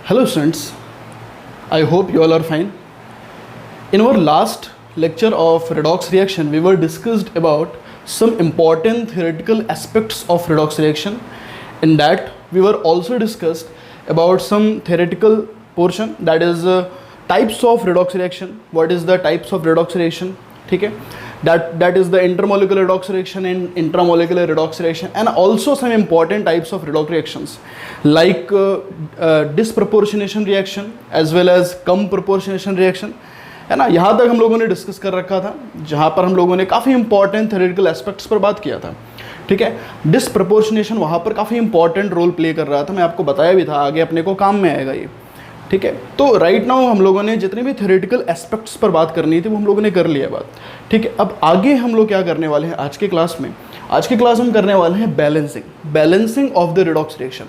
Hello students, I hope you all are fine. In our last lecture of redox reaction, we were discussed about some important theoretical aspects of redox reaction. In that, we were also discussed about some theoretical portion, that is types of redox reaction. What is the types of redox reaction? ठीक है, that is the intermolecular redox reaction and intramolecular redox reaction, and also some important types of redox reactions like disproportionation reaction as well as come proportionation reaction, है ना. यहाँ तक हम लोगों ने discuss कर रखा था, जहाँ पर हम लोगों ने काफ़ी इंपॉर्टेंट थ्योरेटिकल एस्पेक्ट्स पर बात किया था. ठीक है, डिसप्रपोर्शनेशन वहाँ पर काफ़ी इंपॉर्टेंट रोल प्ले कर रहा था. मैं आपको बताया भी था, आगे अपने को काम में आएगा ये. ठीक है, तो राइट नाउ हम लोगों ने जितने भी थ्योरेटिकल एस्पेक्ट्स पर बात करनी थी वो हम लोगों ने कर लिया बात. ठीक है, अब आगे हम लोग क्या करने वाले हैं आज के क्लास में. आज के क्लास हम करने वाले हैं balancing of the redox reaction.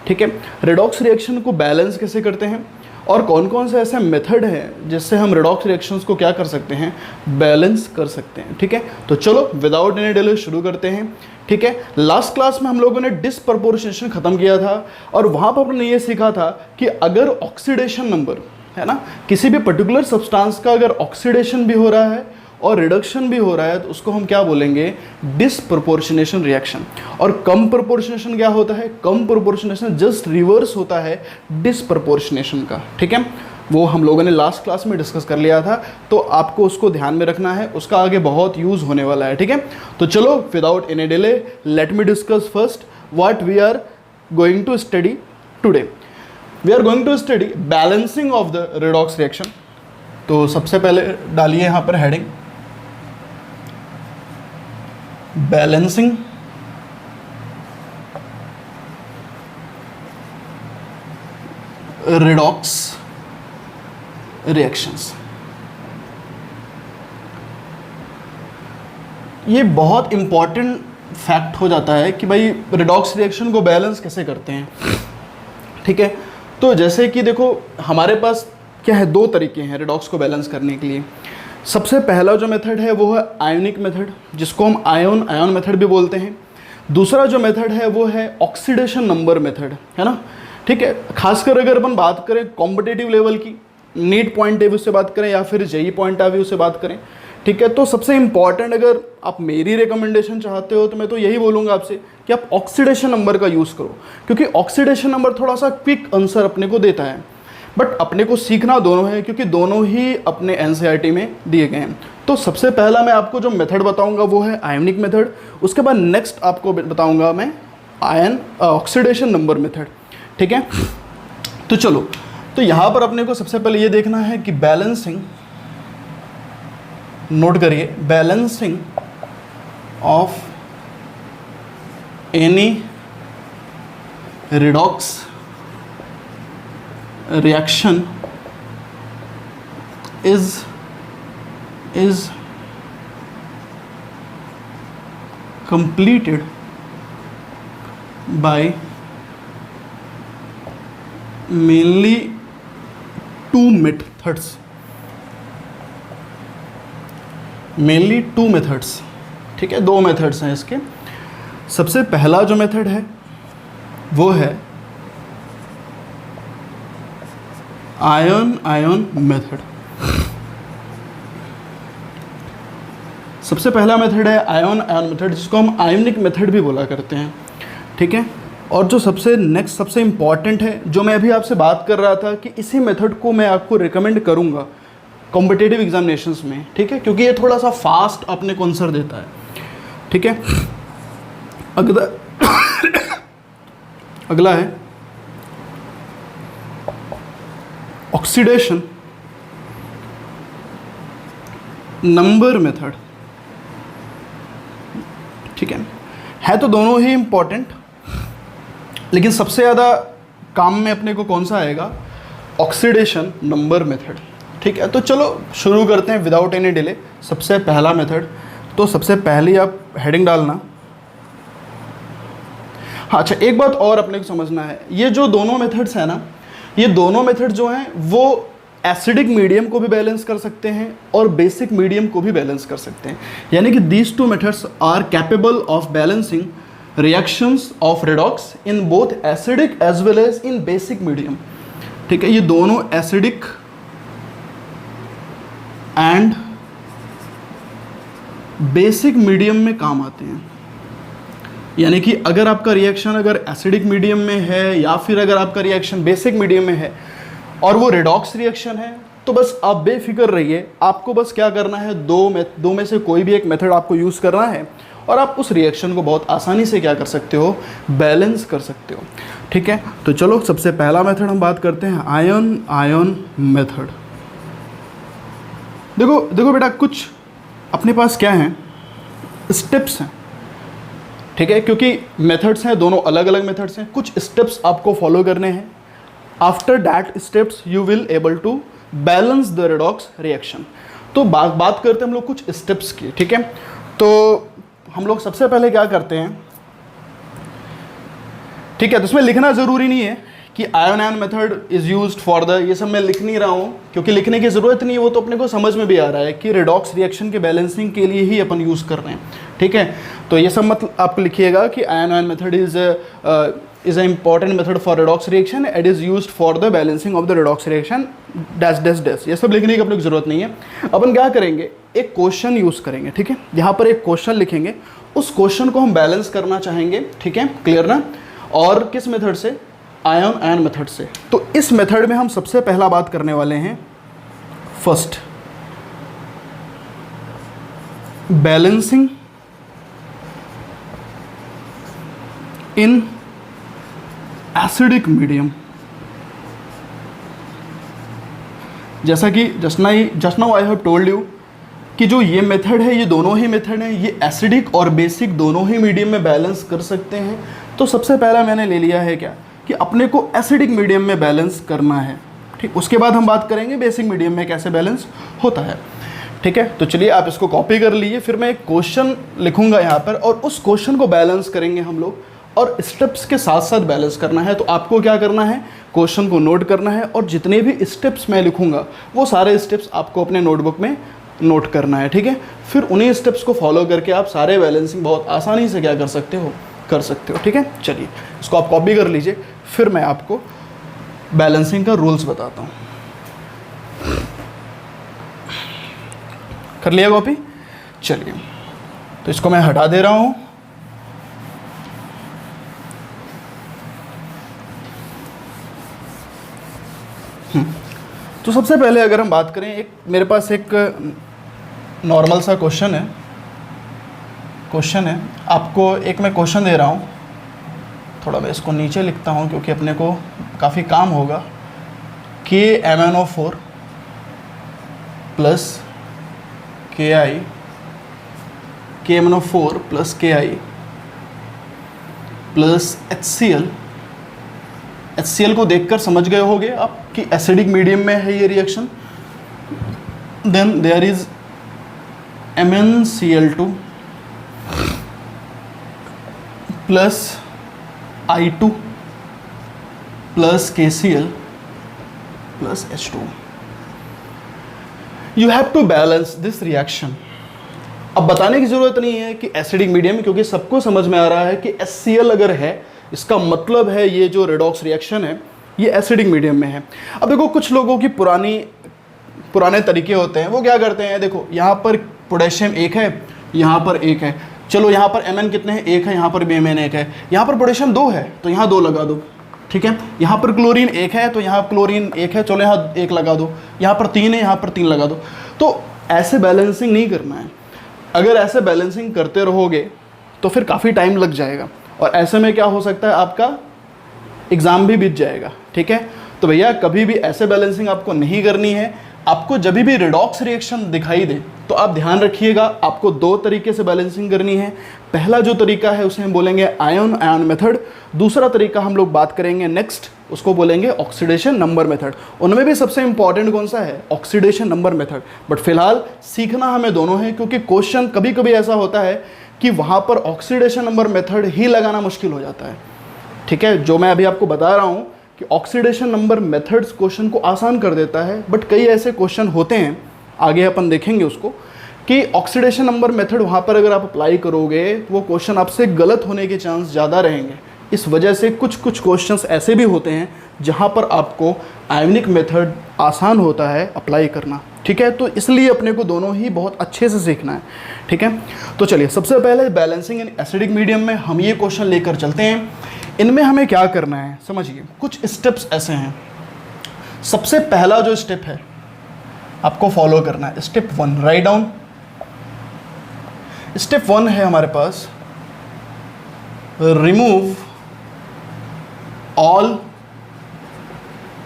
ठीक है, रिडॉक्स रिएक्शन को बैलेंस कैसे करते हैं और कौन कौन से ऐसे मेथड हैं जिससे हम रिडॉक्स रिएक्शंस को क्या कर सकते हैं, बैलेंस कर सकते हैं. ठीक है, तो चलो विदाउट एनी डिले शुरू करते हैं. ठीक है, लास्ट क्लास में हम लोगों ने डिसप्रपोर्शनेशन ख़त्म किया था और वहाँ पर हमने ये सीखा था कि अगर ऑक्सीडेशन नंबर है ना, किसी भी पर्टिकुलर सब्सटेंस का अगर ऑक्सीडेशन भी हो रहा है और रिडक्शन भी हो रहा है तो उसको हम क्या बोलेंगे, डिसप्रपोर्शनेशन रिएक्शन. और कम प्रोपोर्शनेशन क्या होता है, कम प्रोपोर्शनेशन जस्ट रिवर्स होता है डिसप्रपोर्शनेशन का. ठीक है, वो हम लोगों ने लास्ट क्लास में डिस्कस कर लिया था, तो आपको उसको ध्यान में रखना है, उसका आगे बहुत यूज़ होने वाला है. ठीक है, तो चलो without any delay let me discuss first what we are going to study today. We are going to study balancing of the redox reaction. तो सबसे पहले डालिए यहाँ पर हेडिंग बैलेंसिंग रिडॉक्स रिएक्शंस. ये बहुत इंपॉर्टेंट फैक्ट हो जाता है कि भाई रिडॉक्स रिएक्शन को बैलेंस कैसे करते हैं. ठीक है, तो जैसे कि देखो हमारे पास क्या है, दो तरीके हैं रिडॉक्स को बैलेंस करने के लिए. सबसे पहला जो मेथड है वो है आयोनिक मेथड, जिसको हम आयन मेथड भी बोलते हैं. दूसरा जो मेथड है वो है ऑक्सीडेशन नंबर मेथड, है ना. ठीक है, खासकर अगर अपन बात करें कॉम्पिटिटिव लेवल की, नीट पॉइंट ऑफ व्यू से बात करें या फिर जेई पॉइंट ऑफ व्यू से बात करें. ठीक है, तो सबसे इंपॉर्टेंट अगर आप मेरी रिकमेंडेशन चाहते हो तो मैं तो यही बोलूँगा आपसे कि आप ऑक्सीडेशन नंबर का यूज़ करो, क्योंकि ऑक्सीडेशन नंबर थोड़ा सा क्विक आंसर अपने को देता है. बट अपने को सीखना दोनों है, क्योंकि दोनों ही अपने एनसीईआरटी में दिए गए हैं. तो सबसे पहला मैं आपको जो मेथड बताऊंगा वो है आयोनिक मेथड. उसके बाद नेक्स्ट आपको बताऊंगा मैं ऑक्सीडेशन नंबर मेथड. ठीक है, तो चलो, तो यहाँ पर अपने को सबसे पहले ये देखना है कि बैलेंसिंग, नोट करिए, balancing of any redox reaction is completed by mainly two methods. ठीक है, दो मेथड्स हैं इसके. सबसे पहला जो मेथड है वो है आयन मेथड. सबसे पहला मेथड है आयन मेथड, जिसको हम आयोनिक मेथड भी बोला करते हैं. ठीक है, और जो सबसे नेक्स्ट सबसे इम्पॉर्टेंट है, जो मैं अभी आपसे बात कर रहा था कि इसी मेथड को मैं आपको रिकमेंड करूंगा कॉम्पिटिटिव एग्जामिनेशंस में. ठीक है, क्योंकि ये थोड़ा सा फास्ट अपने को आंसर देता है. ठीक है, अगला है ऑक्सीडेशन नंबर मेथड. ठीक है, तो दोनों ही इंपॉर्टेंट, लेकिन सबसे ज़्यादा काम में अपने को कौन सा आएगा, ऑक्सीडेशन नंबर मेथड. ठीक है, तो चलो शुरू करते हैं विदाउट एनी डिले. सबसे पहला मेथड, तो सबसे पहले आप हेडिंग डालना. हाँ, अच्छा, एक बात और अपने को समझना है, ये जो दोनों मेथड्स हैं ना, ये दोनों मेथड जो हैं वो एसिडिक मीडियम को भी बैलेंस कर सकते हैं और बेसिक मीडियम को भी बैलेंस कर सकते हैं. यानी कि these two methods are capable of balancing reactions of redox in both acidic as well as in basic medium. ठीक है, ये दोनों एसिडिक एंड बेसिक मीडियम में काम आते हैं। यानी कि अगर आपका रिएक्शन अगर एसिडिक मीडियम में है या फिर अगर आपका रिएक्शन बेसिक मीडियम में है और वो रेडॉक्स रिएक्शन है, तो बस आप बेफिक्र रहिए, आपको बस क्या करना है, दो में से कोई भी एक मेथड आपको यूज़ करना है और आप उस रिएक्शन को बहुत आसानी से क्या कर सकते हो, बैलेंस कर सकते हो। ठीक है, तो चलो सबसे पहला मेथड हम बात करते हैं आयन आयन मेथड। देखो बेटा, कुछ अपने पास क्या है, स्टेप्स हैं। ठीक है, क्योंकि मेथड्स हैं, दोनों अलग अलग मेथड्स हैं, कुछ स्टेप्स आपको फॉलो करने हैं। After that steps you will able to balance the redox reaction. तो बात करते हैं हम लोग कुछ स्टेप्स की। ठीक है, तो हम लोग सबसे पहले क्या करते हैं, ठीक है, तो इसमें लिखना ज़रूरी नहीं है कि ion ion method is used for the, ये सब मैं लिख नहीं रहा हूँ क्योंकि लिखने की ज़रूरत नहीं है, वो तो अपने को समझ में भी आ रहा है कि रेडॉक्स रिएक्शन के बैलेंसिंग के लिए ही अपन यूज़ कर रहे हैं। ठीक है, तो ये सब मतलब आप लिखिएगा कि ion ion method is a important method for redox reaction, it is used for the balancing of the redox reaction dash dash dash. ये सब लिखने की अपने को ज़रूरत नहीं है। अपन क्या करेंगे, एक क्वेश्चन यूज़ करेंगे। ठीक है, यहाँ पर एक क्वेश्चन लिखेंगे, उस क्वेश्चन को हम बैलेंस करना चाहेंगे। ठीक है, क्लियर ना? और किस मेथड से, आयन आयन मेथड से। तो इस मेथड में हम सबसे पहला बात करने वाले हैं first, balancing in acidic medium. जैसा कि just now I have told you कि जो ये मेथड है, ये दोनों ही मेथड हैं, ये एसिडिक और बेसिक दोनों ही मीडियम में बैलेंस कर सकते हैं। तो सबसे पहला मैंने ले लिया है क्या, कि अपने को एसिडिक मीडियम में बैलेंस करना है। ठीक, उसके बाद हम बात करेंगे बेसिक मीडियम में कैसे बैलेंस होता है। ठीक है, तो चलिए आप इसको कॉपी कर लीजिए, फिर मैं एक क्वेश्चन लिखूंगा यहाँ पर और उस क्वेश्चन को बैलेंस करेंगे हम लोग, और स्टेप्स के साथ साथ बैलेंस करना है। तो आपको क्या करना है, क्वेश्चन को नोट करना है और जितने भी स्टेप्स मैं लिखूंगा वो सारे स्टेप्स आपको अपने नोटबुक में नोट करना है। ठीक है, फिर उन्हीं स्टेप्स को फॉलो करके आप सारे बैलेंसिंग बहुत आसानी से क्या कर सकते हो, कर सकते हो। ठीक है, चलिए इसको आप कॉपी कर लीजिए, फिर मैं आपको बैलेंसिंग का रूल्स बताता हूँ। कर लिया कॉपी? चलिए, तो इसको मैं हटा दे रहा हूँ। तो सबसे पहले अगर हम बात करें, एक मेरे पास एक नॉर्मल सा क्वेश्चन है, आपको एक मैं क्वेश्चन दे रहा हूँ, थोड़ा मैं इसको नीचे लिखता हूँ क्योंकि अपने को काफ़ी काम होगा। KMnO4 plus KI, KMnO4 plus KI plus HCl को देखकर समझ गए होंगे आप कि एसिडिक मीडियम में है ये reaction. Then there is MnCl2 plus I2 plus KCl plus H2। You have to balance this reaction. अब बताने की ज़रूरत नहीं है कि एसिडिक मीडियम, क्योंकि सबको समझ में आ रहा है कि HCl अगर है इसका मतलब है ये जो रेडॉक्स रिएक्शन है ये एसिडिक मीडियम में है। अब देखो, कुछ लोगों की पुराने तरीके होते हैं, वो क्या करते हैं, देखो यहाँ पर पोटेशियम एक है, यहाँ पर एक है, चलो यहाँ पर Mn कितने हैं, एक है, यहाँ पर भी Mn एक है, यहाँ पर पोटेशियम दो है तो यहाँ दो लगा दो। ठीक है, यहाँ पर क्लोरीन एक है तो यहाँ क्लोरीन एक है, चलो यहाँ एक लगा दो, यहाँ पर तीन है, यहाँ पर तीन लगा दो। तो ऐसे बैलेंसिंग नहीं करना है। अगर ऐसे बैलेंसिंग करते रहोगे तो फिर काफ़ी टाइम लग जाएगा और ऐसे में क्या हो सकता है, आपका एग्ज़ाम भी बीत जाएगा। ठीक है, तो भैया कभी भी ऐसे बैलेंसिंग आपको नहीं करनी है। आपको जब भी रेडॉक्स रिएक्शन दिखाई दे तो आप ध्यान रखिएगा, आपको दो तरीके से बैलेंसिंग करनी है। पहला जो तरीका है उसे हम बोलेंगे आयन आयन मेथड, दूसरा तरीका हम लोग बात करेंगे नेक्स्ट, उसको बोलेंगे ऑक्सीडेशन नंबर मेथड। उनमें भी सबसे इंपॉर्टेंट कौन सा है, ऑक्सीडेशन नंबर मेथड। बट फिलहाल सीखना हमें दोनों है, क्योंकि क्वेश्चन कभी कभी ऐसा होता है कि वहाँ पर ऑक्सीडेशन नंबर मेथड ही लगाना मुश्किल हो जाता है। ठीक है, जो मैं अभी आपको बता रहा हूँ कि ऑक्सीडेशन नंबर मेथड्स क्वेश्चन को आसान कर देता है, बट कई ऐसे क्वेश्चन होते हैं, आगे अपन देखेंगे उसको, कि ऑक्सीडेशन नंबर मेथड वहाँ पर अगर आप अप्लाई करोगे तो वो क्वेश्चन आपसे गलत होने के चांस ज़्यादा रहेंगे। इस वजह से कुछ क्वेश्चंस ऐसे भी होते हैं जहाँ पर आपको आयोनिक मेथड आसान होता है अप्लाई करना, ठीक है। तो इसलिए अपने को दोनों ही बहुत अच्छे से सीखना है, ठीक है। तो चलिए सबसे पहले बैलेंसिंग इन एसिडिक मीडियम में हम ये क्वेश्चन लेकर चलते हैं। इनमें हमें क्या करना है समझिए, कुछ स्टेप्स ऐसे हैं। सबसे पहला जो स्टेप है आपको फॉलो करना है, स्टेप 1 राइट डाउन। स्टेप 1 है हमारे पास remove all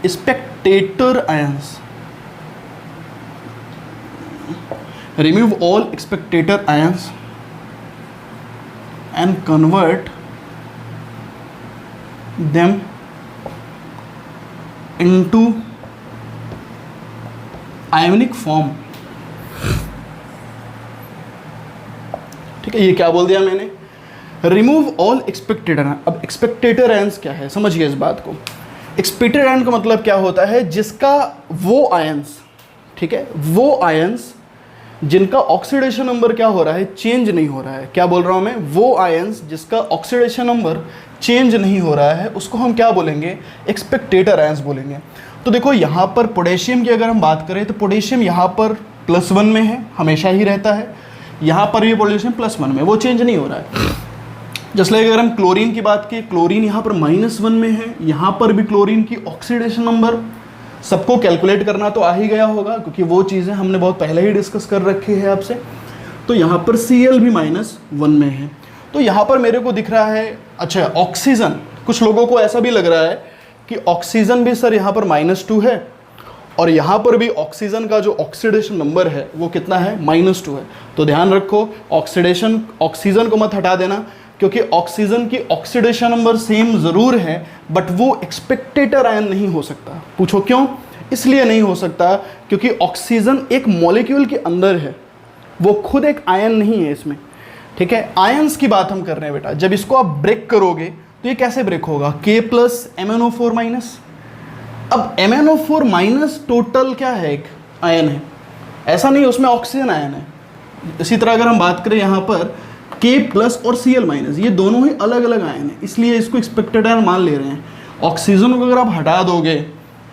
spectator ions. Remove all spectator ions and convert them into ionic form। ठीक है, ये क्या बोल दिया मैंने, रिमूव ऑल एक्सपेक्टेटर। अब एक्सपेक्टेटर आयंस क्या है समझिए इस बात को। एक्सपेक्टेटर आयन का मतलब क्या होता है, जिसका वो आयंस, ठीक है, वो आयंस जिनका ऑक्सीडेशन नंबर क्या हो रहा है, चेंज नहीं हो रहा है। क्या बोल रहा हूं मैं, वो आयंस जिसका ऑक्सीडेशन नंबर चेंज नहीं हो रहा है उसको हम क्या बोलेंगे, एक्सपेक्टेटर आयंस बोलेंगे। तो देखो यहाँ पर पोटेशियम की अगर हम बात करें तो पोटेशियम यहाँ पर +1 में है, हमेशा ही रहता है। यहाँ पर भी पोटेशियम +1 में, वो चेंज नहीं हो रहा है। जैसे अगर हम क्लोरीन की बात करें, क्लोरीन यहाँ पर -1 में है, यहाँ पर भी क्लोरीन की ऑक्सीडेशन नंबर सबको कैलकुलेट करना तो आ ही गया होगा, क्योंकि वो चीज़ें हमने बहुत पहले ही डिस्कस कर रखी है आपसे। तो यहाँ पर Cl भी -1 में है। तो यहाँ पर मेरे को दिख रहा है, अच्छा ऑक्सीजन, कुछ लोगों को ऐसा भी लग रहा है कि ऑक्सीजन भी सर यहाँ पर -2 है और यहाँ पर भी ऑक्सीजन का जो ऑक्सीडेशन नंबर है वो कितना है, -2 है। तो ध्यान रखो, ऑक्सीजन को मत हटा देना, क्योंकि ऑक्सीजन की ऑक्सीडेशन नंबर सेम ज़रूर है बट वो एक्सपेक्टेटर आयन नहीं हो सकता। पूछो क्यों, इसलिए नहीं हो सकता क्योंकि ऑक्सीजन एक मॉलिक्यूल के अंदर है, वो खुद एक आयन नहीं है इसमें, ठीक है। आयंस की बात हम कर रहे हैं बेटा। जब इसको आप ब्रेक करोगे तो ये कैसे ब्रेक होगा, K+MnO4-। अब MnO4- टोटल क्या है, एक आयन है, ऐसा नहीं उसमें ऑक्सीजन आयन है। इसी तरह अगर हम बात करें यहाँ पर K+ और Cl-, ये दोनों ही अलग अलग आयन है, इसलिए इसको एक्सपेक्टेड आयन मान ले रहे हैं। ऑक्सीजन को अगर आप हटा दोगे,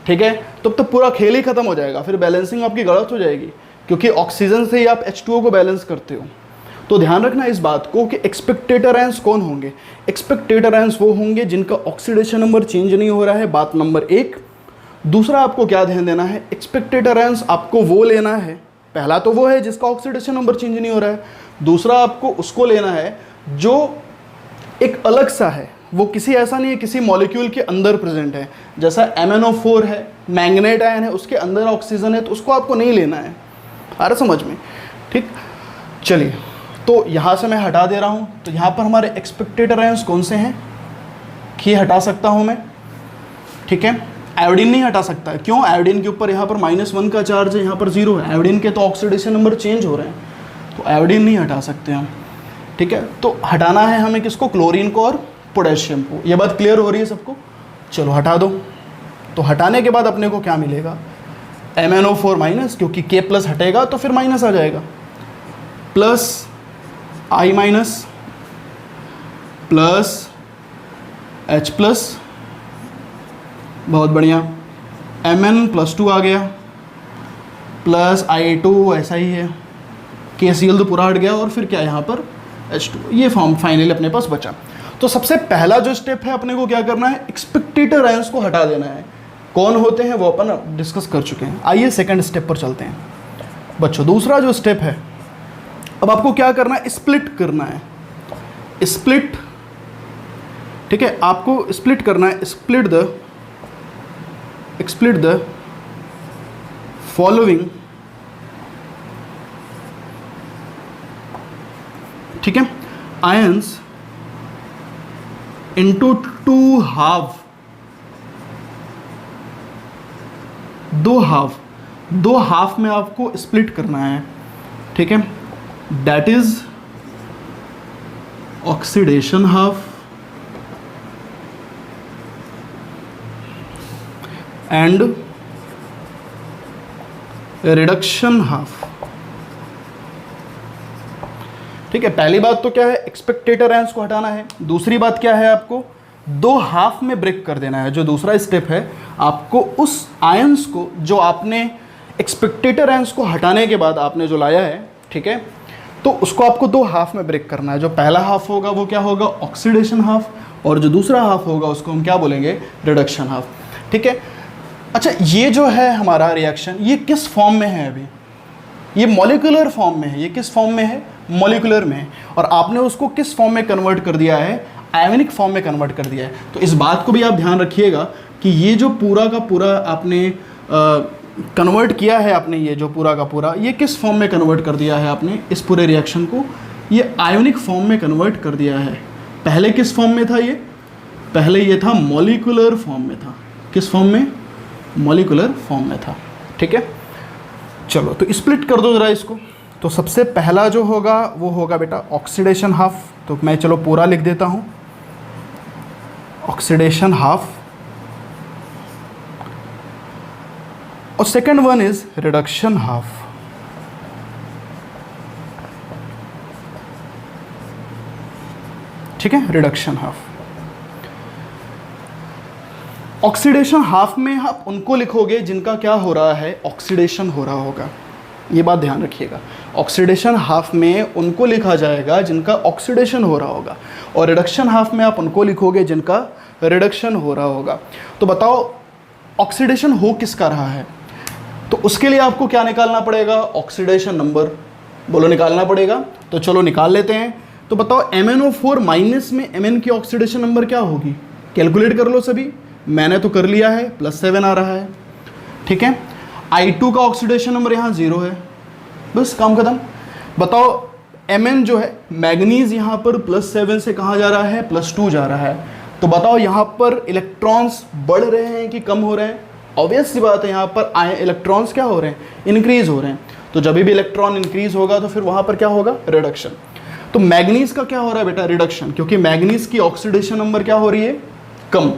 ठीक है, तो पूरा खेल ही खत्म हो जाएगा, फिर बैलेंसिंग आपकी गलत हो जाएगी, क्योंकि ऑक्सीजन से ही आप H2O को बैलेंस करते हो। तो ध्यान रखना इस बात को कि एक्सपेक्टेटर आयंस कौन होंगे। एक्सपेक्टेटर आयंस वो होंगे जिनका ऑक्सीडेशन नंबर चेंज नहीं हो रहा है, बात नंबर 1। दूसरा आपको क्या ध्यान देना है, एक्सपेक्टेटर आयंस आपको वो लेना है, पहला तो वो है जिसका ऑक्सीडेशन नंबर चेंज नहीं हो रहा है, दूसरा आपको उसको लेना है जो एक अलग सा है, वो किसी ऐसा नहीं है किसी मॉलिक्यूल के अंदर प्रेजेंट है। जैसा MnO4 है, मैंगनेट आयन है, उसके अंदर ऑक्सीजन है, तो उसको आपको नहीं लेना है। आ रहा समझ में, ठीक। चलिए, तो यहाँ से मैं हटा दे रहा हूँ। तो यहाँ पर हमारे एक्सपेक्टेटर आयंस कौन से हैं, ये हटा सकता हूँ मैं, ठीक है। आयोडीन नहीं हटा सकता है, क्यों, आयोडीन के ऊपर यहाँ पर -1 का चार्ज है, यहाँ पर 0 है। आयोडीन के तो ऑक्सीडेशन नंबर चेंज हो रहे हैं, तो आयोडीन नहीं हटा सकते हम, ठीक है। तो हटाना है हमें किसको, क्लोरीन को और पोटेशियम को। ये बात क्लियर हो रही है सबको, चलो हटा दो। तो हटाने के बाद अपने को क्या मिलेगा, MnO4-, क्योंकि K+ हटेगा तो फिर माइनस आ जाएगा, प्लस I- प्लस H+, बहुत बढ़िया, Mn+2 आ गया, प्लस I2 ऐसा ही है, KCl तो पूरा हट गया और फिर क्या यहाँ पर H2, ये फॉर्म फाइनली अपने पास बचा। तो सबसे पहला जो स्टेप है अपने को क्या करना है, एक्सपेक्टेटर आयंस को हटा देना है। कौन होते हैं वो अपन डिस्कस कर चुके हैं। आइए सेकंड स्टेप पर चलते हैं बच्चों। दूसरा जो स्टेप है, अब आपको क्या करना है, स्प्लिट करना है, स्प्लिट, ठीक है, आपको स्प्लिट करना है। स्प्लिट द फॉलोइंग, ठीक है, आयंस इंटू 2 हाफ, 2 हाफ में आपको स्प्लिट करना है, ठीक है। That is oxidation half and reduction half, ठीक है। पहली बात तो क्या है, एक्सपेक्टेटर आयंस को हटाना है। दूसरी बात क्या है, आपको दो हाफ में ब्रेक कर देना है। जो दूसरा स्टेप है, आपको उस आयंस को, जो आपने एक्सपेक्टेटर आयंस को हटाने के बाद आपने जो लाया है, ठीक है, तो उसको आपको दो हाफ में ब्रेक करना है। जो पहला हाफ होगा वो क्या होगा, ऑक्सीडेशन हाफ, और जो दूसरा हाफ होगा उसको हम क्या बोलेंगे, रिडक्शन हाफ। ठीक है। अच्छा, ये जो है हमारा रिएक्शन, ये किस फॉर्म में है अभी, ये मॉलिक्यूलर फॉर्म में है। ये किस फॉर्म में है, मॉलिक्यूलर में है। और आपने उसको किस फॉर्म में कन्वर्ट कर दिया है, आयनिक फॉर्म में कन्वर्ट कर दिया है। तो इस बात को भी आप ध्यान रखिएगा कि ये जो पूरा का पूरा आपने कन्वर्ट किया है, आपने ये जो पूरा का पूरा, ये किस फॉर्म में कन्वर्ट कर दिया है आपने, इस पूरे रिएक्शन को ये आयोनिक फॉर्म में कन्वर्ट कर दिया है। पहले किस फॉर्म में था ये, पहले ये था मॉलिक्यूलर फॉर्म में था। किस फॉर्म में, मॉलिक्यूलर फॉर्म में था। ठीक है, चलो तो स्प्लिट कर दो ज़रा इसको। तो सबसे पहला जो होगा वो होगा बेटा ऑक्सीडेशन हाफ। तो मैं चलो पूरा लिख देता हूँ, ऑक्सीडेशन हाफ। और second one is reduction half. ठीक है, रिडक्शन हाफ। ऑक्सीडेशन हाफ में आप उनको लिखोगे जिनका क्या हो रहा है, ऑक्सीडेशन हो रहा होगा। ये बात ध्यान रखिएगा, ऑक्सीडेशन हाफ में उनको लिखा जाएगा जिनका ऑक्सीडेशन हो रहा होगा, और रिडक्शन हाफ में आप उनको लिखोगे जिनका रिडक्शन हो रहा होगा। तो बताओ ऑक्सीडेशन हो किसका रहा है, तो उसके लिए आपको क्या निकालना पड़ेगा, ऑक्सीडेशन नंबर। बोलो, निकालना पड़ेगा। तो चलो निकाल लेते हैं। तो बताओ MnO4 माइनस में Mn की ऑक्सीडेशन नंबर क्या होगी, कैलकुलेट कर लो सभी। मैंने तो कर लिया है, +7 आ रहा है। ठीक है, I2 का ऑक्सीडेशन नंबर यहाँ 0 है, बस काम खत्म। बताओ Mn जो है, मैग्नीज यहाँ पर +7 से कहाँ जा रहा है, +2 जा रहा है। तो बताओ यहाँ पर इलेक्ट्रॉन्स बढ़ रहे हैं कि कम हो रहे हैं, ऑब्वियस सी बात है, यहाँ पर इलेक्ट्रॉन्स क्या हो रहे हैं, इंक्रीज हो रहे हैं। तो जब भी इलेक्ट्रॉन इंक्रीज होगा तो फिर वहाँ पर क्या होगा, रिडक्शन। तो मैग्नीज का क्या हो रहा है बेटा, रिडक्शन, क्योंकि मैग्नीज की ऑक्सीडेशन नंबर क्या हो रही है, कम।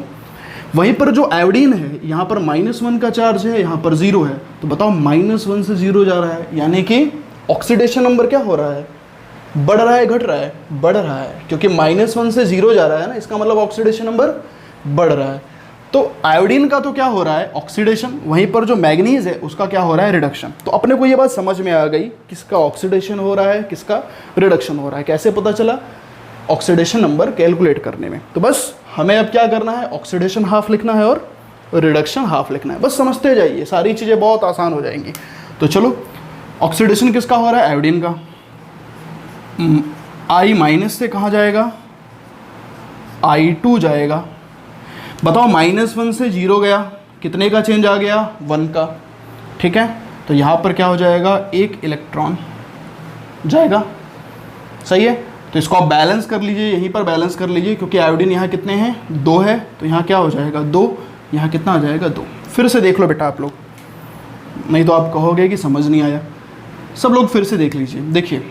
वहीं पर जो आयोडीन है, यहाँ पर -1 का चार्ज है, यहाँ पर 0 है। तो बताओ -1 से 0 जा रहा है, यानी कि ऑक्सीडेशन नंबर क्या हो रहा है, बढ़ रहा है, घट रहा है, बढ़ रहा है, क्योंकि -1 से 0 जा रहा है ना, इसका मतलब ऑक्सीडेशन नंबर बढ़ रहा है। तो आयोडीन का तो क्या हो रहा है, ऑक्सीडेशन, वहीं पर जो मैग्नीज है उसका क्या हो रहा है, रिडक्शन। तो अपने को ये बात समझ में आ गई, किसका ऑक्सीडेशन हो रहा है, किसका रिडक्शन हो रहा है। कैसे पता चला, ऑक्सीडेशन नंबर कैलकुलेट करने में। तो बस हमें अब क्या करना है, ऑक्सीडेशन हाफ लिखना है और रिडक्शन हाफ लिखना है। बस समझते जाइए, सारी चीज़ें बहुत आसान हो जाएंगी। तो चलो, ऑक्सीडेशन किसका हो रहा है, आयोडीन का। I- से कहाँ जाएगा, I2 जाएगा। बताओ -1 से 0 गया, कितने का चेंज आ गया, 1 का। ठीक है, तो यहाँ पर क्या हो जाएगा, 1 इलेक्ट्रॉन जाएगा। सही है, तो इसको आप बैलेंस कर लीजिए, यहीं पर बैलेंस कर लीजिए, क्योंकि आयोडीन यहाँ कितने हैं, 2 है, तो यहाँ क्या हो जाएगा, 2, यहाँ कितना आ जाएगा, 2। फिर से देख लो बेटा आप लोग, नहीं तो आप कहोगे कि समझ नहीं आया। सब लोग फिर से देख लीजिए। देखिए,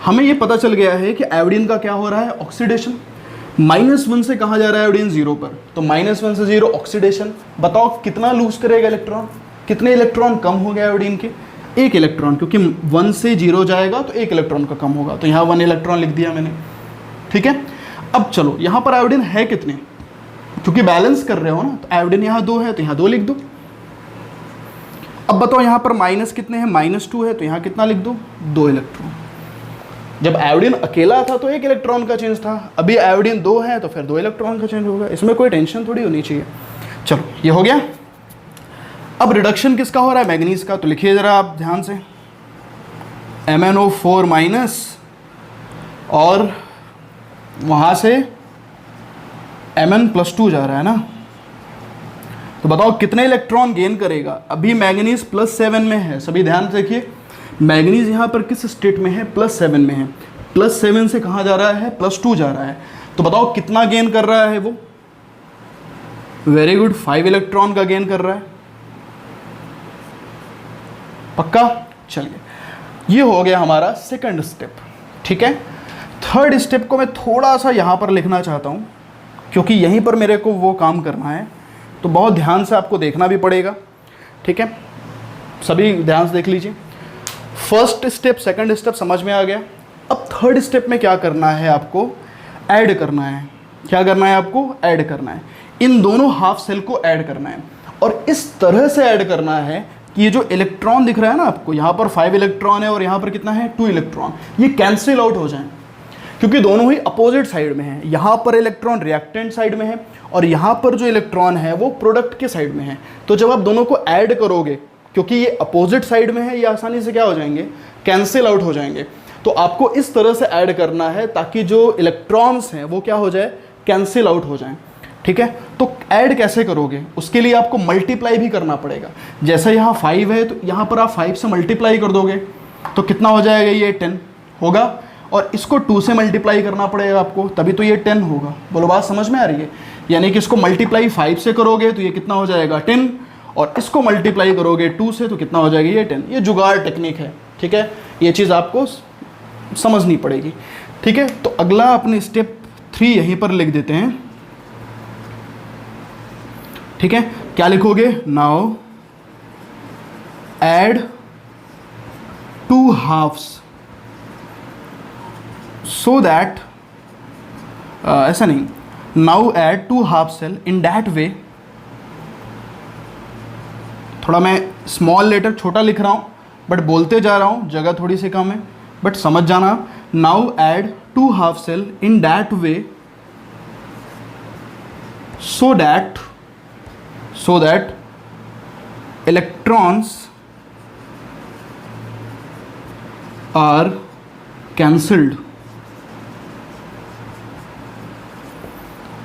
हमें ये पता चल गया है कि आयोडीन का क्या हो रहा है, ऑक्सीडेशन। -1 से कहाँ जा रहा है आयोडीन, 0 पर। तो -1 से 0 ऑक्सीडेशन। बताओ कितना लूज करेगा इलेक्ट्रॉन, कितने इलेक्ट्रॉन कम हो गया आयोडीन के, 1 इलेक्ट्रॉन, क्योंकि 1 से 0 जाएगा तो 1 इलेक्ट्रॉन का कम होगा। तो यहाँ 1 इलेक्ट्रॉन लिख दिया मैंने। ठीक है, अब चलो यहाँ पर आयोडीन है कितने, क्योंकि बैलेंस कर रहे हो ना, तो आयोडीन यहाँ 2 है, तो यहाँ 2 लिख दो। अब बताओ यहाँ पर माइनस कितने हैं, -2 है, तो यहाँ कितना लिख दो, 2 इलेक्ट्रॉन। जब आयोडीन अकेला था तो 1 इलेक्ट्रॉन का चेंज था, अभी आयोडीन 2 है तो फिर 2 इलेक्ट्रॉन का चेंज होगा। इसमें कोई टेंशन थोड़ी होनी चाहिए। चलो, ये हो गया। अब रिडक्शन किसका हो रहा है, मैग्नीज का। तो लिखिए ज़रा आप ध्यान से, MnO4 माइनस, और वहाँ से Mn+2 जा रहा है ना। तो बताओ कितने इलेक्ट्रॉन गेन करेगा। अभी मैग्नीज +7 में है, सभी ध्यान से देखिए, मैग्नीज यहाँ पर किस स्टेट में है, +7 में है। +7 से कहाँ जा रहा है, +2 जा रहा है। तो बताओ कितना गेन कर रहा है वो, वेरी गुड, 5 इलेक्ट्रॉन का गेन कर रहा है। पक्का। चलिए, ये हो गया हमारा सेकंड स्टेप। ठीक है, थर्ड स्टेप को मैं थोड़ा सा यहाँ पर लिखना चाहता हूँ, क्योंकि यहीं पर मेरे को वो काम करना है, तो बहुत ध्यान से आपको देखना भी पड़ेगा। ठीक है, सभी ध्यान से देख लीजिए। फर्स्ट स्टेप, सेकंड स्टेप समझ में आ गया। अब थर्ड स्टेप में क्या करना है, आपको ऐड करना है। क्या करना है आपको, ऐड करना है, इन दोनों हाफ सेल को ऐड करना है। और इस तरह से ऐड करना है कि ये जो इलेक्ट्रॉन दिख रहा है ना आपको, यहाँ पर 5 इलेक्ट्रॉन है और यहाँ पर कितना है 2 इलेक्ट्रॉन, ये कैंसिल आउट हो जाएं, क्योंकि दोनों ही अपोजिट साइड में है। यहाँ पर इलेक्ट्रॉन रिएक्टेंट साइड में है और यहाँ पर जो इलेक्ट्रॉन है वो प्रोडक्ट के साइड में है। तो जब आप दोनों को ऐड करोगे, क्योंकि ये अपोजिट साइड में है, ये आसानी से क्या हो जाएंगे, कैंसिल आउट हो जाएंगे। तो आपको इस तरह से ऐड करना है ताकि जो इलेक्ट्रॉन्स हैं वो क्या हो जाए, कैंसिल आउट हो जाएं। ठीक है, तो ऐड कैसे करोगे, उसके लिए आपको मल्टीप्लाई भी करना पड़ेगा। जैसे यहाँ 5 है तो यहाँ पर आप 5 से मल्टीप्लाई कर दोगे तो कितना हो जाएगा, ये 10 होगा। और इसको 2 से मल्टीप्लाई करना पड़ेगा आपको, तभी तो ये 10 होगा। बोलो बात समझ में आ रही है? यानी कि इसको मल्टीप्लाई 5 से करोगे तो ये कितना हो जाएगा 10, और इसको मल्टीप्लाई करोगे 2 से तो कितना हो जाएगा, ये 10। ये जुगाड़ टेक्निक है। ठीक है, ये चीज़ आपको समझनी पड़ेगी। ठीक है, तो अगला अपने स्टेप 3 यहीं पर लिख देते हैं। ठीक है, क्या लिखोगे, now add 2 halves so that, ऐसा नहीं, now add 2 half cell in that way. थोड़ा मैं स्मॉल लेटर छोटा लिख रहा हूँ बट बोलते जा रहा हूँ, जगह थोड़ी सी कम है, बट समझ जाना। Now add 2 half cell in that way so that electrons are cancelled।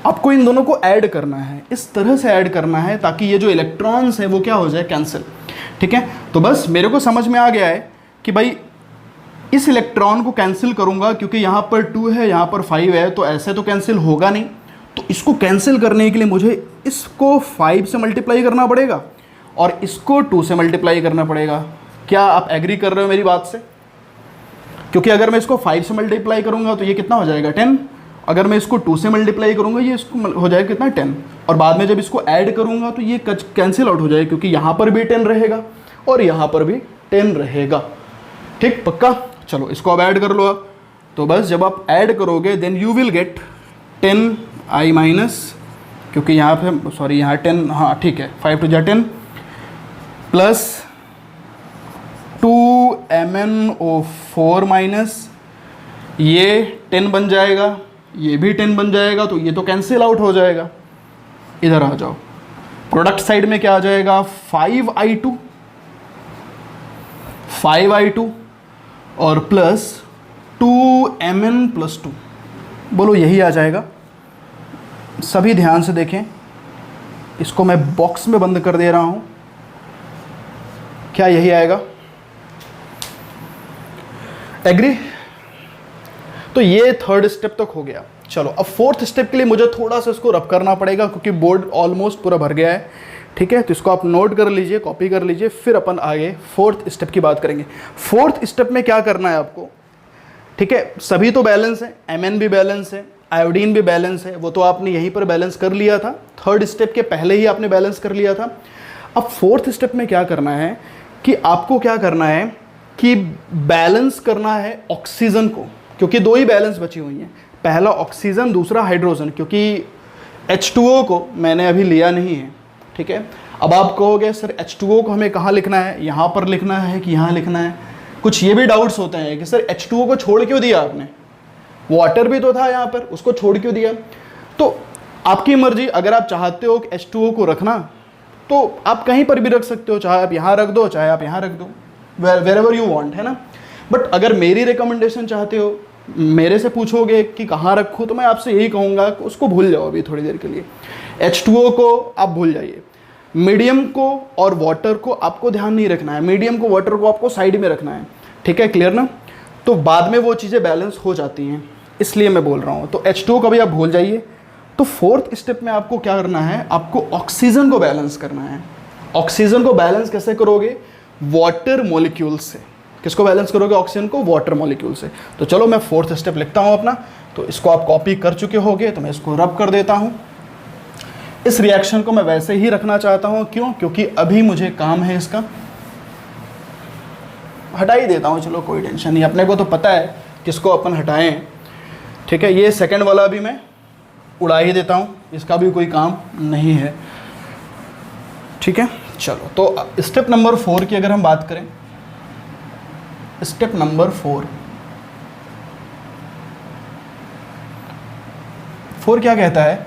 आपको इन दोनों को ऐड करना है, इस तरह से ऐड करना है ताकि ये जो इलेक्ट्रॉन्स हैं वो क्या हो जाए, कैंसिल। ठीक है, तो बस मेरे को समझ में आ गया है कि भाई इस इलेक्ट्रॉन को कैंसिल करूंगा, क्योंकि यहाँ पर 2 है, यहाँ पर 5 है, तो ऐसे तो कैंसिल होगा नहीं। तो इसको कैंसिल करने के लिए मुझे इसको 5 से मल्टीप्लाई करना पड़ेगा और इसको 2 से मल्टीप्लाई करना पड़ेगा। क्या आप एग्री कर रहे हो मेरी बात से? क्योंकि अगर मैं इसको 5 से मल्टीप्लाई करूंगा तो ये कितना हो जाएगा, 10। अगर मैं इसको 2 से मल्टीप्लाई करूंगा ये इसको हो जाएगा कितना, 10। और बाद में जब इसको ऐड करूंगा तो ये कैंसिल आउट हो जाएगा, क्योंकि यहाँ पर भी 10 रहेगा और यहाँ पर भी 10 रहेगा। ठीक, पक्का? चलो इसको अब ऐड कर लो। अब तो बस जब आप ऐड करोगे then you will get 10i minus, क्योंकि यहाँ पे सॉरी यहाँ 10, हाँ ठीक है, 5 to 10 प्लस 2MnO4 माइनस, ये 10 बन जाएगा, ये भी 10 बन जाएगा, तो ये तो कैंसिल आउट हो जाएगा। इधर आ जाओ, प्रोडक्ट साइड में क्या आ जाएगा, 5i2 और प्लस 2Mn प्लस 2। बोलो यही आ जाएगा। सभी ध्यान से देखें, इसको मैं बॉक्स में बंद कर दे रहा हूं। क्या यही आएगा? एग्री? तो ये 3rd स्टेप तक हो गया। चलो अब 4th स्टेप के लिए मुझे थोड़ा सा इसको रब करना पड़ेगा, क्योंकि बोर्ड ऑलमोस्ट पूरा भर गया है। ठीक है, तो इसको आप नोट कर लीजिए, कॉपी कर लीजिए, फिर अपन आगे 4th स्टेप की बात करेंगे। 4th स्टेप में क्या करना है आपको? ठीक है, सभी तो बैलेंस है, Mn भी बैलेंस है, आयोडीन भी बैलेंस है, वो तो आपने यहीं पर बैलेंस कर लिया था, 3rd स्टेप के पहले ही आपने बैलेंस कर लिया था। अब 4th स्टेप में क्या करना है कि आपको क्या करना है कि बैलेंस करना है ऑक्सीजन को, क्योंकि 2 ही बैलेंस बची हुई हैं, पहला ऑक्सीजन, दूसरा हाइड्रोजन, क्योंकि H2O को मैंने अभी लिया नहीं है। ठीक है, अब आप कहोगे सर H2O को हमें कहाँ लिखना है, यहाँ पर लिखना है कि यहाँ लिखना है? कुछ ये भी डाउट्स होते हैं कि सर H2O को छोड़ क्यों दिया आपने, वाटर भी तो था यहाँ पर, उसको छोड़ क्यों दिया? तो आपकी मर्जी, अगर आप चाहते हो कि H2O को रखना तो आप कहीं पर भी रख सकते हो, चाहे आप यहाँ रख दो, चाहे आप यहाँ रख दो, वेर एवर यू वांट, है ना। बट अगर मेरी रिकमेंडेशन चाहते हो, मेरे से पूछोगे कि कहाँ रखूँ, तो मैं आपसे यही कहूँगा कि उसको भूल जाओ अभी थोड़ी देर के लिए। H2O को आप भूल जाइए, मीडियम को और वाटर को आपको ध्यान नहीं रखना है, मीडियम को वाटर को आपको साइड में रखना है। ठीक है, क्लियर ना? तो बाद में वो चीज़ें बैलेंस हो जाती हैं, इसलिए मैं बोल रहा हूँ। तो H2O को भी आप भूल जाइए। तो 4th स्टेप में आपको क्या करना है, आपको ऑक्सीजन को बैलेंस करना है। ऑक्सीजन को बैलेंस कैसे करोगे? वाटर मॉलिक्यूल से। किसको बैलेंस करोगे? ऑक्सीजन को वाटर मॉलिक्यूल से। तो चलो मैं 4th स्टेप लिखता हूँ अपना, तो इसको आप कॉपी कर चुके होगे, तो मैं इसको रब कर देता हूँ। इस रिएक्शन को मैं वैसे ही रखना चाहता हूँ, क्यों? क्योंकि अभी मुझे काम है इसका, हटा ही देता हूँ। चलो कोई टेंशन नहीं, अपने को तो पता है किसको अपन हटाएं। ठीक है, ये सेकंड वाला भी मैं उड़ा ही देता हूँ, इसका भी कोई काम नहीं है। ठीक है, चलो तो स्टेप नंबर 4 की अगर हम बात करें, स्टेप नंबर 4 क्या कहता है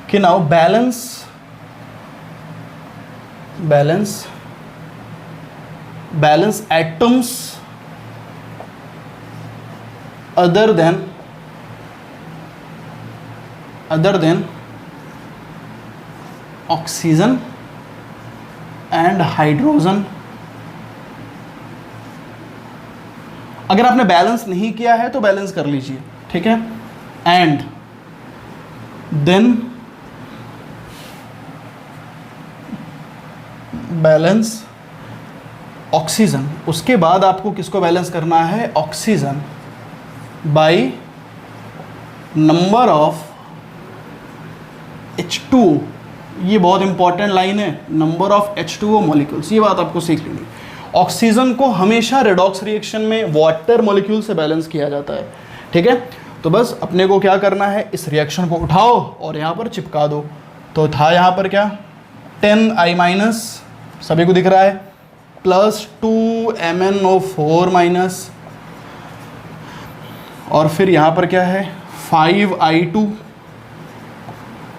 कि now balance atoms other than oxygen and hydrogen। अगर आपने बैलेंस नहीं किया है तो बैलेंस कर लीजिए, ठीक है। एंड देन बैलेंस ऑक्सीजन, उसके बाद आपको किसको बैलेंस करना है, oxygen by number of H2O। ये बहुत इंपॉर्टेंट लाइन है, नंबर ऑफ H2O मॉलिक्यूल्स, ये बात आपको सीख लेनी। ऑक्सीजन को हमेशा रेडॉक्स रिएक्शन में वाटर मॉलिक्यूल से बैलेंस किया जाता है, ठीक है। तो बस अपने को क्या करना है, इस रिएक्शन को उठाओ और यहाँ पर चिपका दो। तो था यहाँ पर क्या 10I- सभी को दिख रहा है, प्लस 2MnO4 माइनस, और फिर यहाँ पर क्या है 5I2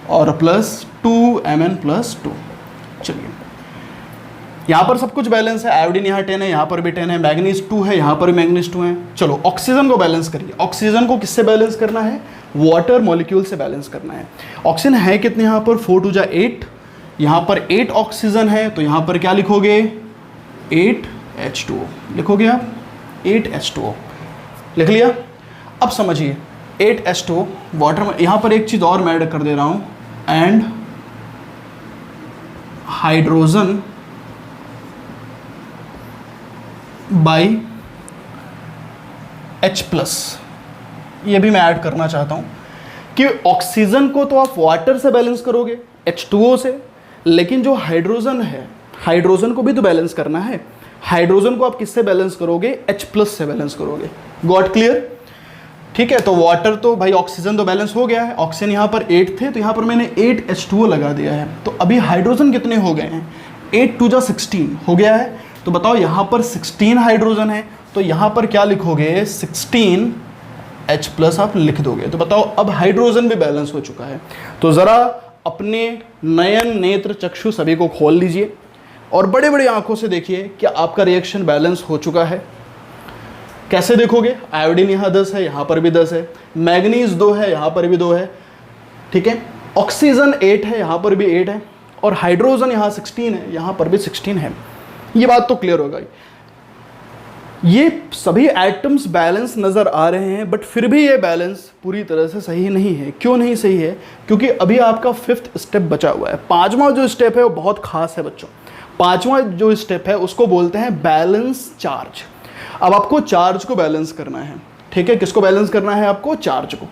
और प्लस 2Mn+2। चलिए यहाँ पर सब कुछ बैलेंस है, आयोडीन यहाँ 10 है, यहाँ पर भी 10 है, मैग्नीज 2 है, यहाँ पर भी मैग्नीज 2 है। चलो ऑक्सीजन को बैलेंस करिए। ऑक्सीजन को किससे बैलेंस करना है, वाटर मॉलिक्यूल से बैलेंस करना है। ऑक्सीजन है कितने यहाँ पर, 4 × 2 = 8, यहाँ पर 8 ऑक्सीजन है, तो यहाँ पर क्या लिखोगे 8H2O लिखोगे आप, 8H2O लिख लिया। अब समझिए 8H2O वाटर, यहाँ पर एक चीज़ और मैं ऐड कर दे रहा हूँ, एंड हाइड्रोजन बाय H+। ये भी मैं ऐड करना चाहता हूँ कि ऑक्सीजन को तो आप वाटर से बैलेंस करोगे H2O से, लेकिन जो हाइड्रोजन है, हाइड्रोजन को भी तो बैलेंस करना है। हाइड्रोजन को आप किससे बैलेंस करोगे, H+ से बैलेंस करोगे। गॉट क्लियर, ठीक है। तो वाटर तो भाई, ऑक्सीजन तो बैलेंस हो गया है, ऑक्सीजन यहाँ पर 8 थे, तो यहाँ पर मैंने 8H2O लगा दिया है। तो अभी हाइड्रोजन कितने हो गए हैं, 8 × 2 = 16 हो गया है। तो बताओ यहाँ पर 16 हाइड्रोजन है, तो यहाँ पर क्या लिखोगे 16H+ आप लिख दोगे। तो बताओ अब हाइड्रोजन भी बैलेंस हो चुका है। तो ज़रा अपने नयन नेत्र चक्षु सभी को खोल लीजिए और बड़े बड़े आंखों से देखिए कि आपका रिएक्शन बैलेंस हो चुका है। कैसे देखोगे, आयोडीन यहाँ 10 है, यहाँ पर भी 10 है, मैग्नीज 2 है, यहाँ पर भी 2 है, ठीक है। ऑक्सीजन 8 है, यहाँ पर भी 8 है, और हाइड्रोजन यहाँ 16 है, यहाँ पर भी 16 है। ये बात तो क्लियर होगा। ये सभी एटम्स बैलेंस नज़र आ रहे हैं, बट फिर भी ये बैलेंस पूरी तरह से सही नहीं है। क्यों नहीं सही है, क्योंकि अभी आपका 5th स्टेप बचा हुआ है। 5वां जो स्टेप है वो बहुत खास है बच्चों। 5वां जो स्टेप है उसको बोलते हैं बैलेंस चार्ज। अब आपको चार्ज को बैलेंस करना है, ठीक है। किसको बैलेंस करना है, आपको चार्ज को।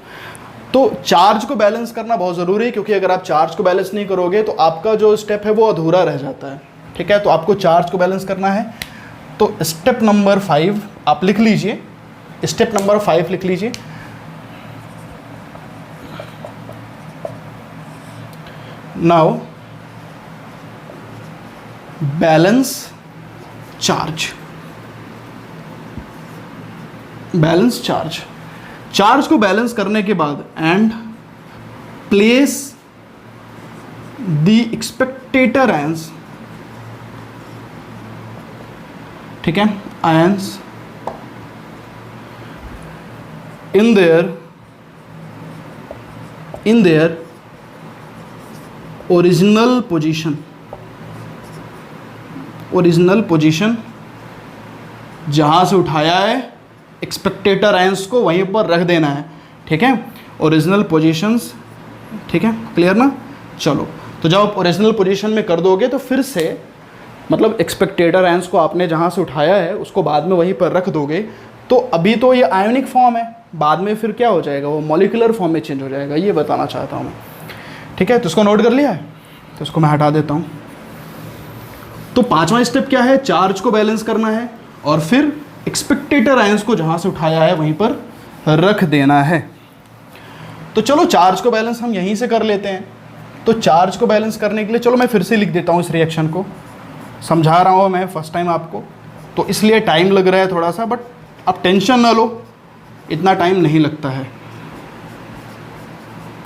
तो चार्ज को बैलेंस करना बहुत ज़रूरी है, क्योंकि अगर आप चार्ज को बैलेंस नहीं करोगे तो आपका जो स्टेप है वो अधूरा रह जाता है, ठीक है। तो आपको चार्ज को बैलेंस करना है। तो स्टेप नंबर 5 आप लिख लीजिए, स्टेप नंबर 5 लिख लीजिए। Now balance charge, balance charge. Charge को बैलेंस करने के बाद एंड प्लेस द एक्सपेक्टेटर आयंस, ठीक है, ions in their original position. Original position जहां से उठाया है एक्सपेक्टेटर आयंस को वहीं पर रख देना है, ठीक है। ओरिजिनल पोजीशंस, ठीक है, क्लियर ना। चलो तो जब आप ओरिजिनल पोजीशन में कर दोगे तो फिर से मतलब एक्सपेक्टेटर आयंस को आपने जहाँ से उठाया है उसको बाद में वहीं पर रख दोगे, तो अभी तो ये आयोनिक फॉर्म है, बाद में फिर क्या हो जाएगा, वो मॉलिक्यूलर फॉर्म में चेंज हो जाएगा। ये बताना चाहता हूँ मैं, ठीक है। तो इसको नोट कर लिया है, तो इसको मैं हटा देता हूँ। तो 5वां स्टेप क्या है, चार्ज को बैलेंस करना है और फिर एक्सपेक्टेटर आयंस को जहाँ से उठाया है वहीं पर रख देना है। तो चलो चार्ज को बैलेंस हम यहीं से कर लेते हैं। तो चार्ज को बैलेंस करने के लिए चलो मैं फिर से लिख देता हूँ इस रिएक्शन को, समझा रहा हूँ मैं फर्स्ट टाइम आपको, तो इसलिए टाइम लग रहा है थोड़ा सा, बट आप टेंशन ना लो, इतना टाइम नहीं लगता है,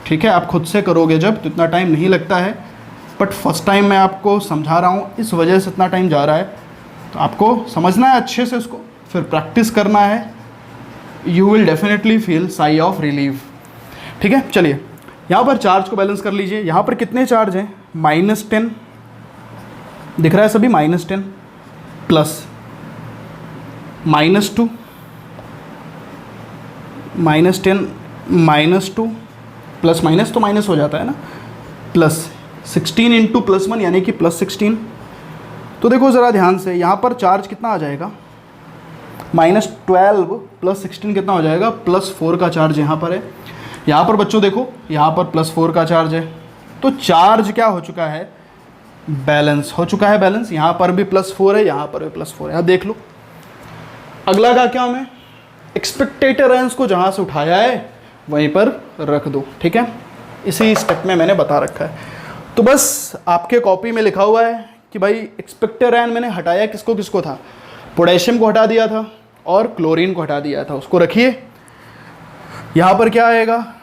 ठीक है। आप खुद से करोगे जब तो इतना टाइम नहीं लगता है, बट फर्स्ट टाइम मैं आपको समझा रहा हूँ, इस वजह से इतना टाइम जा रहा है। तो आपको समझना है अच्छे से इसको, फिर प्रैक्टिस करना है, you will definitely feel sigh of relief, ठीक है। चलिए यहाँ पर चार्ज को बैलेंस कर लीजिए। यहाँ पर कितने चार्ज हैं? -10 दिख रहा है सभी, -10 प्लस -2, -10 -2 प्लस माइनस तो माइनस हो जाता है ना, प्लस 16 इंटू +1 यानी कि +16। तो देखो ज़रा ध्यान से, यहाँ पर चार्ज कितना आ जाएगा? -12 प्लस 16 कितना हो जाएगा? +4 का चार्ज यहाँ पर है। यहाँ पर बच्चों देखो, यहाँ पर +4 का चार्ज है, तो चार्ज क्या हो चुका है? बैलेंस हो चुका है, बैलेंस। यहाँ पर भी +4 है, यहाँ पर भी +4 है। अब देख लो अगला का क्या है, एक्सपेक्टेड रेंज को जहाँ से उठाया है वहीं पर रख दो, ठीक है। इसी स्टेप में मैंने बता रखा है। तो बस आपके कॉपी में लिखा हुआ है कि भाई एक्सपेक्टेड रेंज मैंने हटाया किसको किसको था? पोटेशियम को हटा दिया था और क्लोरीन को हटा दिया था, उसको रखिए। यहाँ पर क्या आएगा?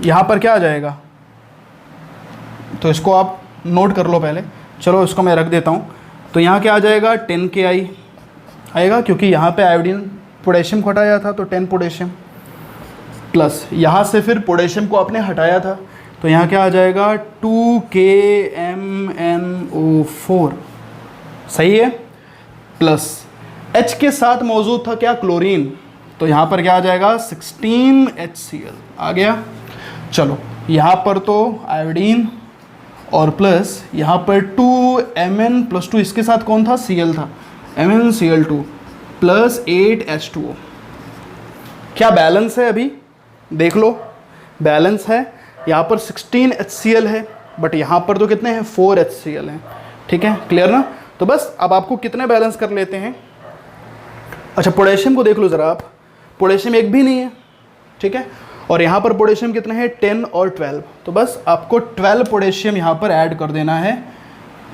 यहाँ पर क्या आ जाएगा? तो इसको आप नोट कर लो पहले, चलो इसको मैं रख देता हूँ। तो यहाँ क्या आ जाएगा? 10 Ki आएगा, क्योंकि यहाँ पे आयोडीन पोटेशियम को हटाया था तो 10 पोटेशियम, प्लस यहाँ से फिर पोटेशियम को आपने हटाया था तो यहाँ क्या आ जाएगा? 2KMnO4, सही है। प्लस H के साथ मौजूद था क्या? क्लोरीन, तो यहाँ पर क्या आ जाएगा? 16HCl आ गया। चलो यहाँ पर तो आयोडीन और प्लस यहाँ पर 2Mn+2, इसके साथ कौन था? Cl था, MnCl2 प्लस 8H2O। क्या बैलेंस है? अभी देख लो, बैलेंस है। यहाँ पर 16HCl है, बट यहाँ पर तो कितने हैं? 4HCl हैं, ठीक है। क्लियर ना? तो बस अब आपको कितने बैलेंस कर लेते हैं? अच्छा पोटेशियम को देख लो ज़रा आप, पोटेशियम एक भी नहीं है, ठीक है। और यहाँ पर पोटेशियम कितने हैं? 10 और 12, तो बस आपको 12 पोटेशियम यहाँ पर ऐड कर देना है,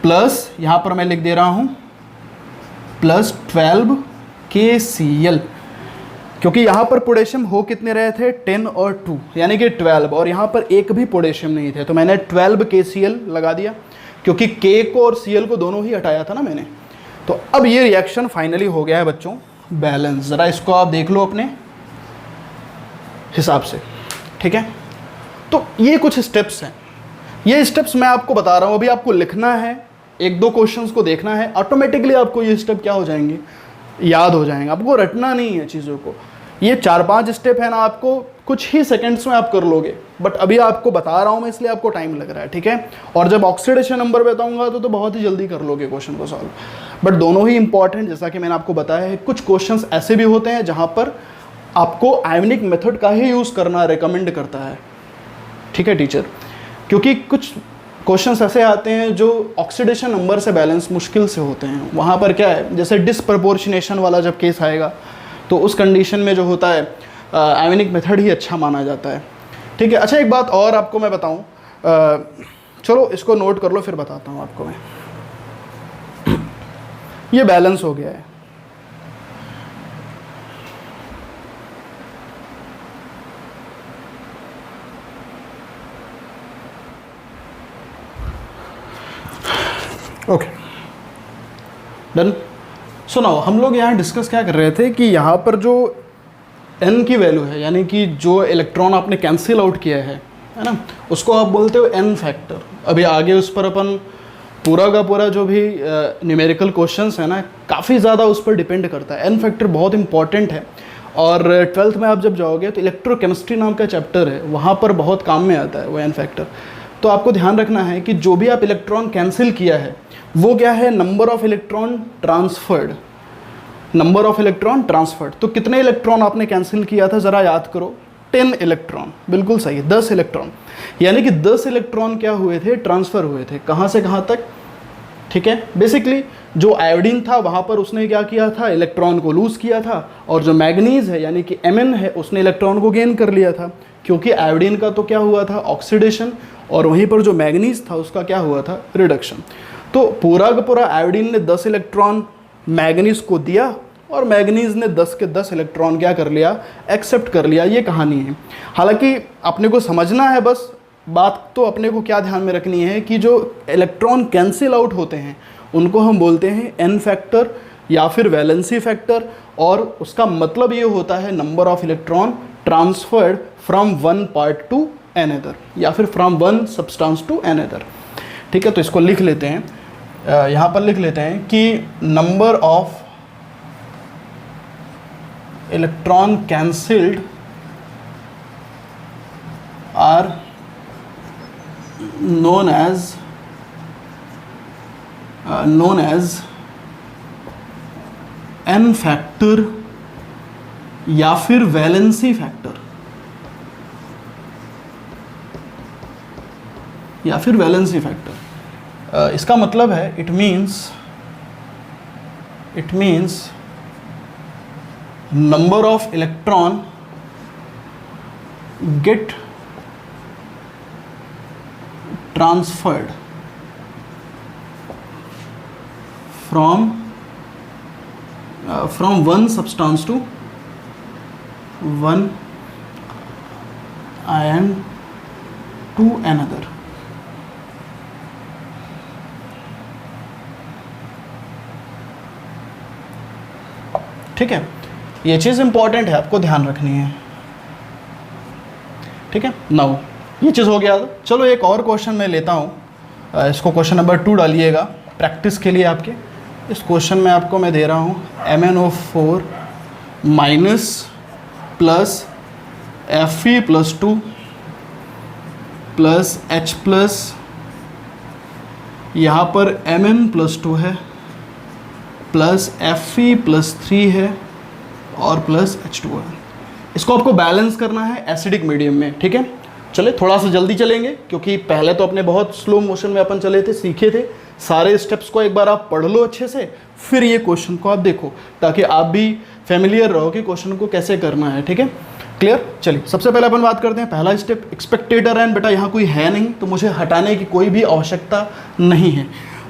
प्लस यहाँ पर मैं लिख दे रहा हूँ प्लस 12 KCl, क्योंकि यहाँ पर पोटेशियम हो कितने रहे थे? 10 और 2 यानी कि 12, और यहाँ पर एक भी पोटेशियम नहीं थे, तो मैंने 12 KCl लगा दिया, क्योंकि K को और Cl को दोनों ही हटाया था ना मैंने। तो अब ये रिएक्शन फाइनली हो गया है बच्चों बैलेंस। ज़रा इसको आप देख लो अपने हिसाब से, ठीक है। तो ये कुछ स्टेप्स हैं, ये स्टेप्स मैं आपको बता रहा हूँ, अभी आपको लिखना है, एक दो क्वेश्चंस को देखना है, ऑटोमेटिकली आपको ये स्टेप क्या हो जाएंगे? याद हो जाएंगे। आपको रटना नहीं है चीज़ों को, ये 4-5 स्टेप है ना, आपको कुछ ही सेकंड्स में आप कर लोगे, बट अभी आपको बता रहा हूँ मैं, इसलिए आपको टाइम लग रहा है, ठीक है। और जब ऑक्सीडेशन नंबर बताऊंगा तो बहुत ही जल्दी कर लोगे क्वेश्चन को सॉल्व, बट दोनों ही इंपॉर्टेंट, जैसा कि मैंने आपको बताया है। कुछ क्वेश्चंस ऐसे भी होते हैं जहाँ पर आपको आयोनिक मेथड का ही यूज़ करना रिकमेंड करता है, ठीक है टीचर, क्योंकि कुछ क्वेश्चंस ऐसे आते हैं जो ऑक्सीडेशन नंबर से बैलेंस मुश्किल से होते हैं। वहाँ पर क्या है, जैसे डिसप्रपोर्शनेशन वाला जब केस आएगा तो उस कंडीशन में जो होता है आयोनिक मेथड ही अच्छा माना जाता है, ठीक है। अच्छा एक बात और आपको मैं बताऊं, चलो इसको नोट कर लो फिर बताता हूं आपको मैं। ये बैलेंस हो गया है, ओके डन। सुनाओ, हम लोग यहाँ डिस्कस क्या कर रहे थे कि यहाँ पर जो n की वैल्यू है, यानी कि जो इलेक्ट्रॉन आपने कैंसिल आउट किया है ना, उसको आप बोलते हो n फैक्टर। अभी आगे उस पर अपन पूरा का पूरा जो भी न्यूमेरिकल क्वेश्चंस है ना, काफ़ी ज़्यादा उस पर डिपेंड करता है। n फैक्टर बहुत इंपॉर्टेंट है, और 12th में आप जब जाओगे तो इलेक्ट्रोकेमिस्ट्री नाम का चैप्टर है, वहाँ पर बहुत काम में आता है वो n फैक्टर। तो आपको ध्यान रखना है कि जो भी आप इलेक्ट्रॉन कैंसिल किया है वो क्या है? Number of electron transferred, number of electron transferred. तो कितने इलेक्ट्रॉन आपने कैंसिल किया था, ज़रा याद करो? 10 इलेक्ट्रॉन, बिल्कुल सही है, 10 इलेक्ट्रॉन, यानी कि 10 इलेक्ट्रॉन क्या हुए थे? ट्रांसफ़र हुए थे। कहाँ से कहाँ तक? ठीक है, बेसिकली जो आयोडीन था वहाँ पर उसने क्या किया था? इलेक्ट्रॉन को लूज़ किया था, और जो मैग्नीज़ है यानी कि Mn है उसने इलेक्ट्रॉन को गेन कर लिया था। क्योंकि आयोडीन का तो क्या हुआ था, ऑक्सीडेशन, और वहीं पर जो मैग्नीज था उसका क्या हुआ था, रिडक्शन। तो पूरा का पूरा आयोडीन ने 10 इलेक्ट्रॉन मैग्नीज को दिया और मैग्नीज ने 10 के 10 इलेक्ट्रॉन क्या कर लिया, एक्सेप्ट कर लिया। ये कहानी है। हालांकि अपने को समझना है, बस बात तो अपने को क्या ध्यान में रखनी है कि जो इलेक्ट्रॉन कैंसिल आउट होते हैं उनको हम बोलते हैं एन फैक्टर या फिर वैलेंसी फैक्टर, और उसका मतलब ये होता है number of electron transferred from one part to another या फिर from one substance to another. ठीक है, तो इसको लिख लेते हैं, यहाँ पर लिख लेते हैं कि number of electron cancelled are known as n factor या फिर वैलेंसी फैक्टर या फिर वैलेंसी फैक्टर। इसका मतलब है it means number of electron get transferred from one substance to one ion to another। ठीक है, ये चीज़ इंपॉर्टेंट है, आपको ध्यान रखनी है। ठीक है, नाउ ये चीज़ हो गया। चलो एक और क्वेश्चन मैं लेता हूँ, इसको क्वेश्चन नंबर 2 डालिएगा प्रैक्टिस के लिए आपके। इस क्वेश्चन में आपको मैं दे रहा हूँ MnO4 minus plus Fe+2 plus H plus, यहाँ पर Mn+2 है, प्लस Fe+3 है और प्लस H2 है। इसको आपको बैलेंस करना है एसिडिक मीडियम में। ठीक है, चले थोड़ा सा जल्दी चलेंगे क्योंकि पहले तो अपने बहुत स्लो मोशन में अपन चले थे, सीखे थे। सारे स्टेप्स को एक बार आप पढ़ लो अच्छे से, फिर ये क्वेश्चन को आप देखो ताकि आप भी फेमिलियर रहो कि क्वेश्चन को कैसे करना है। ठीक है, क्लियर। चलिए सबसे पहले अपन बात करते हैं पहला स्टेप, एक्सपेक्टेटर एन। बेटा यहाँ कोई है नहीं तो मुझे हटाने की कोई भी आवश्यकता नहीं है।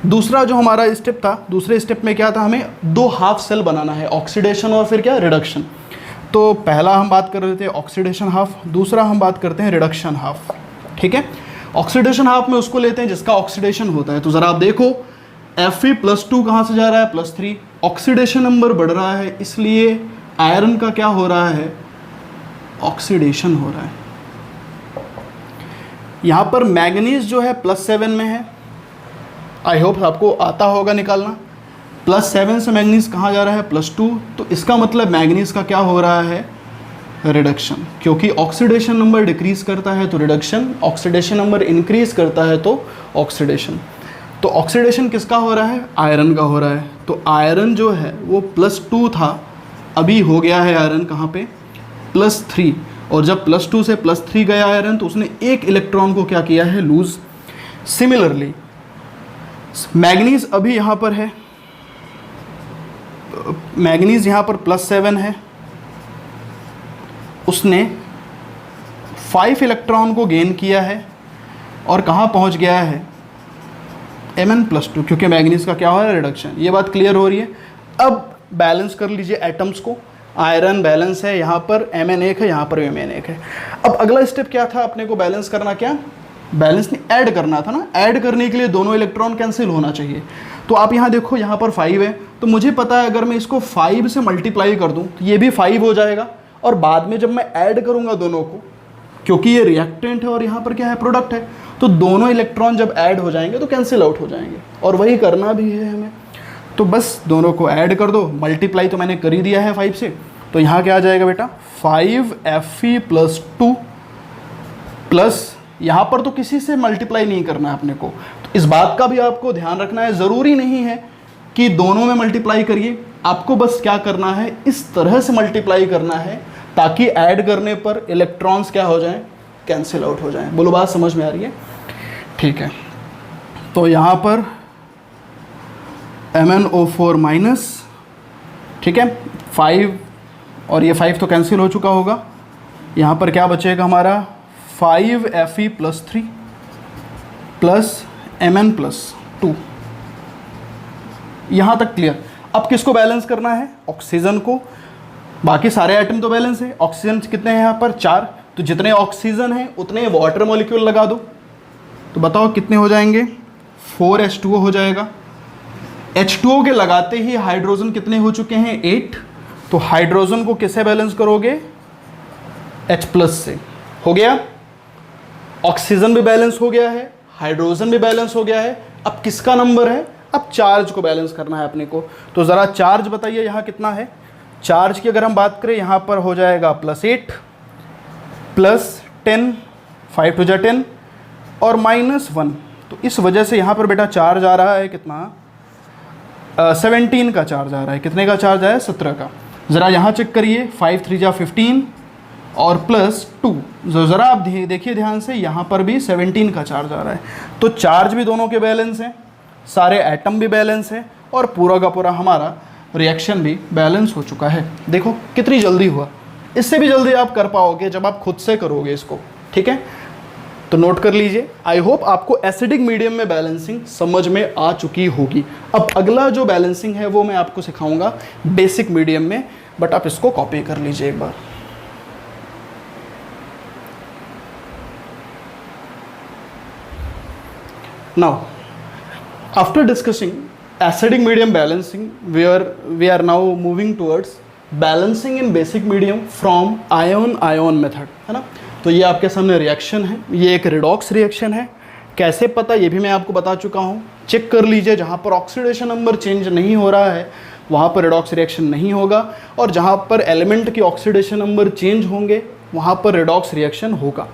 दूसरा जो हमारा स्टेप था, दूसरे स्टेप में क्या था, हमें 2 हाफ सेल बनाना है, ऑक्सीडेशन और फिर क्या, रिडक्शन। तो पहला हम बात कर रहे थे ऑक्सीडेशन हाफ, दूसरा हम बात करते हैं रिडक्शन हाफ। ठीक है, ऑक्सीडेशन हाफ में उसको लेते हैं जिसका ऑक्सीडेशन होता है। तो ज़रा आप देखो Fe+2 कहाँ से जा रहा है, +3। ऑक्सीडेशन नंबर बढ़ रहा है इसलिए आयरन का क्या हो रहा है, ऑक्सीडेशन हो रहा है। यहाँ पर मैग्नीज जो है +7 में है, आई होप आपको आता होगा निकालना। +7 से मैग्नीज कहाँ जा रहा है, +2। तो इसका मतलब मैग्नीज का क्या हो रहा है, रिडक्शन, क्योंकि ऑक्सीडेशन नंबर डिक्रीज करता है तो रिडक्शन, ऑक्सीडेशन नंबर इंक्रीज करता है तो ऑक्सीडेशन। तो ऑक्सीडेशन किसका हो रहा है, आयरन का हो रहा है। तो आयरन जो है वो +2 था, अभी हो गया है आयरन कहाँ पे, +3। और जब +2 से +3 गया आयरन तो उसने एक इलेक्ट्रॉन को क्या किया है, लूज। सिमिलरली मैग्नीज अभी यहाँ पर है, मैग्नीज यहाँ पर +7 है, उसने 5 इलेक्ट्रॉन को गेन किया है और कहाँ पहुँच गया है, Mn+2, क्योंकि मैग्नीज का क्या हो रहा है, रिडक्शन। ये बात क्लियर हो रही है। अब बैलेंस कर लीजिए एटम्स को, आयरन बैलेंस है, यहाँ पर Mn एक है, यहाँ पर Mn एक है। अब अगला स्टेप क्या था, अपने को बैलेंस करना, क्या बैलेंस नहीं, ऐड करना था ना। ऐड करने के लिए दोनों इलेक्ट्रॉन कैंसिल होना चाहिए। तो आप यहाँ देखो, यहाँ पर 5 है, तो मुझे पता है अगर मैं इसको 5 से मल्टीप्लाई कर दूँ तो ये भी 5 हो जाएगा। और बाद में जब मैं ऐड करूँगा दोनों को, क्योंकि ये रिएक्टेंट है और यहाँ पर क्या है, प्रोडक्ट है, तो दोनों इलेक्ट्रॉन जब ऐड हो जाएंगे तो कैंसिल आउट हो जाएंगे, और वही करना भी है हमें। तो बस दोनों को ऐड कर दो, मल्टीप्लाई तो मैंने कर ही दिया है 5 से। तो यहाँ क्या आ जाएगा बेटा, 5Fe+2 प्लस, यहाँ पर तो किसी से मल्टीप्लाई नहीं करना है अपने को। तो इस बात का भी आपको ध्यान रखना है, ज़रूरी नहीं है कि दोनों में मल्टीप्लाई करिए, आपको बस क्या करना है, इस तरह से मल्टीप्लाई करना है ताकि ऐड करने पर इलेक्ट्रॉन्स क्या हो जाएं, कैंसिल आउट हो जाएं। बोलो बात समझ में आ रही है? ठीक है, तो यहाँ पर MnO4 माइनस, ठीक है, 5 और ये 5 तो कैंसिल हो चुका होगा, यहाँ पर क्या बचेगा हमारा 5Fe+3 प्लस Mn+2। यहाँ तक क्लियर। अब किसको बैलेंस करना है? ऑक्सीजन को। बाकी सारे आइटम तो बैलेंस है। ऑक्सीजन कितने हैं यहाँ पर? 4। तो जितने ऑक्सीजन हैं उतने वाटर मॉलिक्यूल लगा दो। तो बताओ कितने हो जाएंगे? 4H2O हो जाएगा। H2O के लगाते ही हाइड्रोजन कितने हो चुके हैं? 8। तो हाइड्रोजन को किससे बैलेंस करोगे? H+ से। हो गया। ऑक्सीजन भी बैलेंस हो गया है, हाइड्रोजन भी बैलेंस हो गया है। अब किसका नंबर है? अब चार्ज को बैलेंस करना है अपने को। तो ज़रा चार्ज बताइए यहाँ कितना है? चार्ज की अगर हम बात करें यहाँ पर हो जाएगा +8 +10, 5 × 10 और -1। तो इस वजह से यहाँ पर बेटा चार्ज आ रहा है कितना? 17 का चार्ज आ रहा है। कितने का चार्ज आया? 17 का। ज़रा यहाँ चेक करिए, 5 × 3 = 15 और +2। ज़रा आप देखिए ध्यान से, यहाँ पर भी 17 का चार्ज आ रहा है। तो चार्ज भी दोनों के बैलेंस हैं, सारे एटम भी बैलेंस हैं और पूरा का पूरा हमारा रिएक्शन भी बैलेंस हो चुका है। देखो कितनी जल्दी हुआ। इससे भी जल्दी आप कर पाओगे जब आप खुद से करोगे इसको। ठीक है, तो नोट कर लीजिए। आई होप आपको एसिडिक मीडियम में बैलेंसिंग समझ में आ चुकी होगी। अब अगला जो बैलेंसिंग है वो मैं आपको सिखाऊंगा बेसिक मीडियम में, बट आप इसको कॉपी कर लीजिए एक बार। Now after discussing acidic medium balancing, we are now moving towards balancing in basic medium from ion method, है ना। तो ये आपके सामने रिएक्शन है, ये एक रिडॉक्स रिएक्शन है। कैसे पता ये भी मैं आपको बता चुका हूँ। चेक कर लीजिए, जहाँ पर ऑक्सीडेशन नंबर चेंज नहीं हो रहा है वहाँ पर रिडॉक्स रिएक्शन नहीं होगा, और जहाँ पर एलिमेंट के ऑक्सीडेशन नंबर चेंज होंगे वहाँ पर रिडॉक्स रिएक्शन होगा।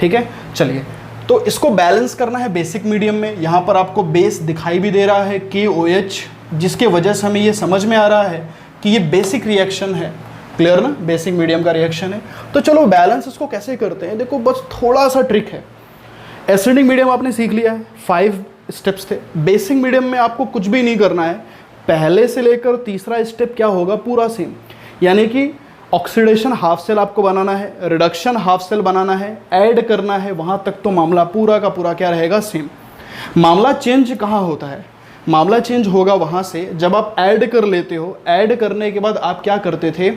ठीक है, चलिए तो इसको बैलेंस करना है बेसिक मीडियम में। यहाँ पर आपको बेस दिखाई भी दे रहा है KOH, जिसके वजह से हमें ये समझ में आ रहा है कि ये बेसिक रिएक्शन है। क्लियर ना, बेसिक मीडियम का रिएक्शन है। तो चलो बैलेंस इसको कैसे करते हैं, देखो बस थोड़ा सा ट्रिक है। एसिडिक मीडियम आपने सीख लिया है, 5 स्टेप्स थे। बेसिक मीडियम में आपको कुछ भी नहीं करना है, पहले से लेकर तीसरा स्टेप क्या होगा पूरा सेम। यानी कि ऑक्सीडेशन हाफ सेल आपको बनाना है, रिडक्शन हाफ सेल बनाना है, ऐड करना है, वहाँ तक तो मामला पूरा का पूरा क्या रहेगा? सेम। मामला चेंज कहाँ होता है? मामला चेंज होगा वहाँ से जब आप ऐड कर लेते हो। ऐड करने के बाद आप क्या करते थे?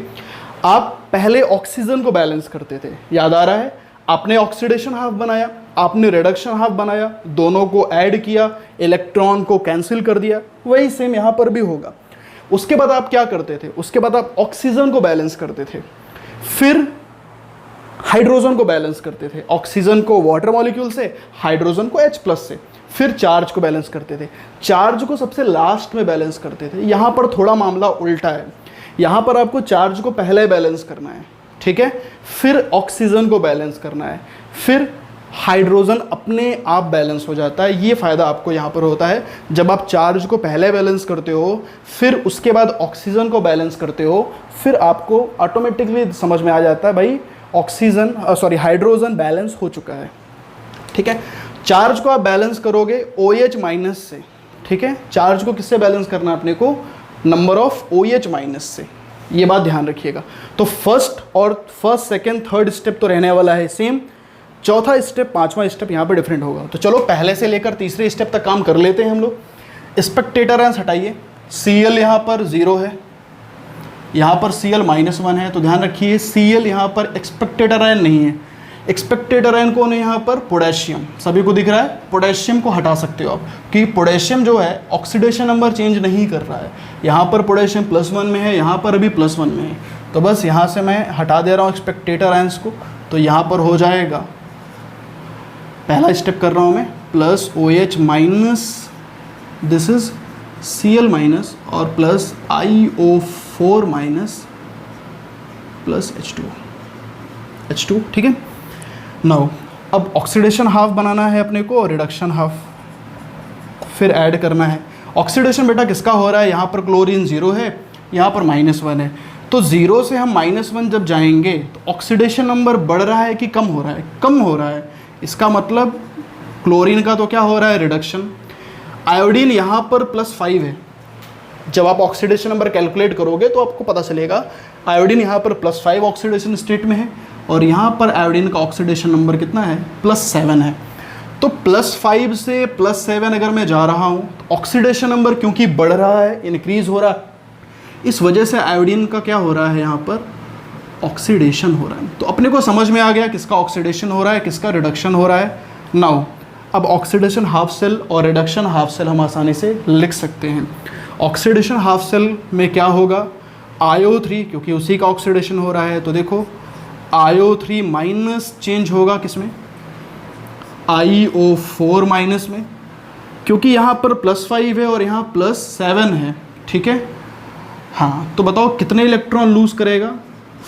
आप पहले ऑक्सीजन को बैलेंस करते थे। याद आ रहा है? आपने ऑक्सीडेशन हाफ बनाया, आपने रिडक्शन हाफ बनाया, दोनों को ऐड किया, इलेक्ट्रॉन को कैंसिल कर दिया। वही सेम यहाँ पर भी होगा। उसके बाद आप क्या करते थे? उसके बाद आप ऑक्सीजन को बैलेंस करते थे, फिर हाइड्रोजन को बैलेंस करते थे। ऑक्सीजन को वाटर मॉलिक्यूल से, हाइड्रोजन को H+ से, फिर चार्ज को बैलेंस करते थे। चार्ज को सबसे लास्ट में बैलेंस करते थे। यहाँ पर थोड़ा मामला उल्टा है। यहाँ पर आपको चार्ज को पहले बैलेंस करना है, ठीक है, फिर ऑक्सीजन को बैलेंस करना है, फिर हाइड्रोजन अपने आप बैलेंस हो जाता है। ये फ़ायदा आपको यहाँ पर होता है जब आप चार्ज को पहले बैलेंस करते हो, फिर उसके बाद ऑक्सीजन को बैलेंस करते हो, फिर आपको ऑटोमेटिकली समझ में आ जाता है भाई हाइड्रोजन बैलेंस हो चुका है। ठीक है, चार्ज को आप बैलेंस करोगे OH- से। ठीक है, चार्ज को किससे बैलेंस करना है अपने को? नंबर ऑफ OH- से। ये बात ध्यान रखिएगा। तो फर्स्ट सेकेंड थर्ड स्टेप तो रहने वाला है सेम, चौथा स्टेप पांचवा स्टेप यहाँ पर डिफरेंट होगा। तो चलो पहले से लेकर तीसरे स्टेप तक काम कर लेते हैं हम लोग। स्पेक्टेटर आयंस हटाइए, Cl यहाँ पर 0 है, यहाँ पर Cl-1 है। तो ध्यान रखिए Cl यहाँ पर एक्सपेक्टेटर आयन नहीं है। एक्सपेक्टेटर आयन कौन है यहाँ पर? पोटेशियम। सभी को दिख रहा है? पोटेशियम को हटा सकते हो आप, कि पोटेशियम जो है ऑक्सीडेशन नंबर चेंज नहीं कर रहा है। यहाँ पर पोटेशियम +1 में है, यहाँ पर भी +1 में है। तो बस यहाँ से मैं हटा दे रहा हूँ एक्सपेक्टेटर आयंस को। तो यहाँ पर हो जाएगा, पहला स्टेप कर रहा हूँ मैं, +OH-, दिस इज Cl- और +IO4- H2। ठीक है, नाउ अब ऑक्सीडेशन हाफ बनाना है अपने को और रिडक्शन हाफ फिर ऐड करना है। ऑक्सीडेशन बेटा किसका हो रहा है? यहाँ पर क्लोरीन 0 है, यहाँ पर -1 है। तो 0 से हम -1 जब जाएंगे तो ऑक्सीडेशन नंबर बढ़ रहा है कि कम हो रहा है? कम हो रहा है। इसका मतलब क्लोरीन का तो क्या हो रहा है? रिडक्शन। आयोडीन यहाँ पर +5 है। जब आप ऑक्सीडेशन नंबर कैलकुलेट करोगे तो आपको पता चलेगा आयोडीन यहाँ पर +5 ऑक्सीडेशन स्टेट में है, और यहाँ पर आयोडीन का ऑक्सीडेशन नंबर कितना है, +7 है। तो +5 से +7 अगर मैं जा रहा हूँ तो ऑक्सीडेशन नंबर क्योंकि बढ़ रहा है, इंक्रीज हो रहा है, इस वजह से आयोडीन का क्या हो रहा है, यहाँ पर ऑक्सीडेशन हो रहा है। तो अपने को समझ में आ गया किसका ऑक्सीडेशन हो रहा है, किसका रिडक्शन हो रहा है। नाउ अब ऑक्सीडेशन हाफ सेल और रिडक्शन हाफ सेल हम आसानी से लिख सकते हैं। ऑक्सीडेशन हाफ सेल में क्या होगा, IO3, क्योंकि उसी का ऑक्सीडेशन हो रहा है, तो देखो IO3 माइनस चेंज होगा किसमें, IO4 माइनस में, क्योंकि यहाँ पर +5 है और यहाँ +7 है, ठीक है। हाँ, तो बताओ कितने इलेक्ट्रॉन लूज करेगा,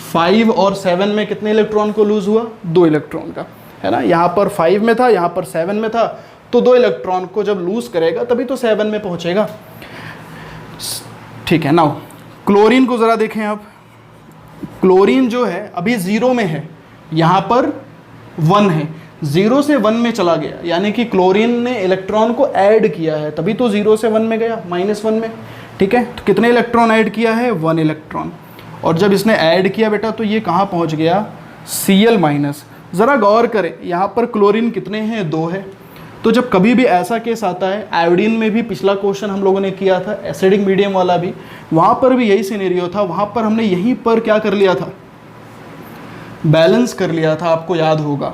5 और 7 में कितने इलेक्ट्रॉन को लूज हुआ, 2 इलेक्ट्रॉन का, है ना। यहाँ पर 5 में था, यहाँ पर 7 में था, तो 2 इलेक्ट्रॉन को जब लूज करेगा तभी तो 7 में पहुँचेगा, ठीक है। नाउ क्लोरीन को ज़रा देखें आप। क्लोरीन जो है अभी 0 में है, यहाँ पर 1 है, 0 से 1 में चला गया, यानी कि क्लोरीन ने इलेक्ट्रॉन को ऐड किया है, तभी तो 0 से 1 में गया, -1 में, ठीक है। तो कितने इलेक्ट्रॉन ऐड किया है, 1 इलेक्ट्रॉन। और जब इसने ऐड किया बेटा तो ये कहाँ पहुँच गया, Cl-। ज़रा गौर करें, यहाँ पर क्लोरीन कितने हैं, 2 है। तो जब कभी भी ऐसा केस आता है, आयोडीन में भी पिछला क्वेश्चन हम लोगों ने किया था, एसिडिक मीडियम वाला भी, वहाँ पर भी यही सिनेरियो था। वहाँ पर हमने यहीं पर क्या कर लिया था, बैलेंस कर लिया था, आपको याद होगा।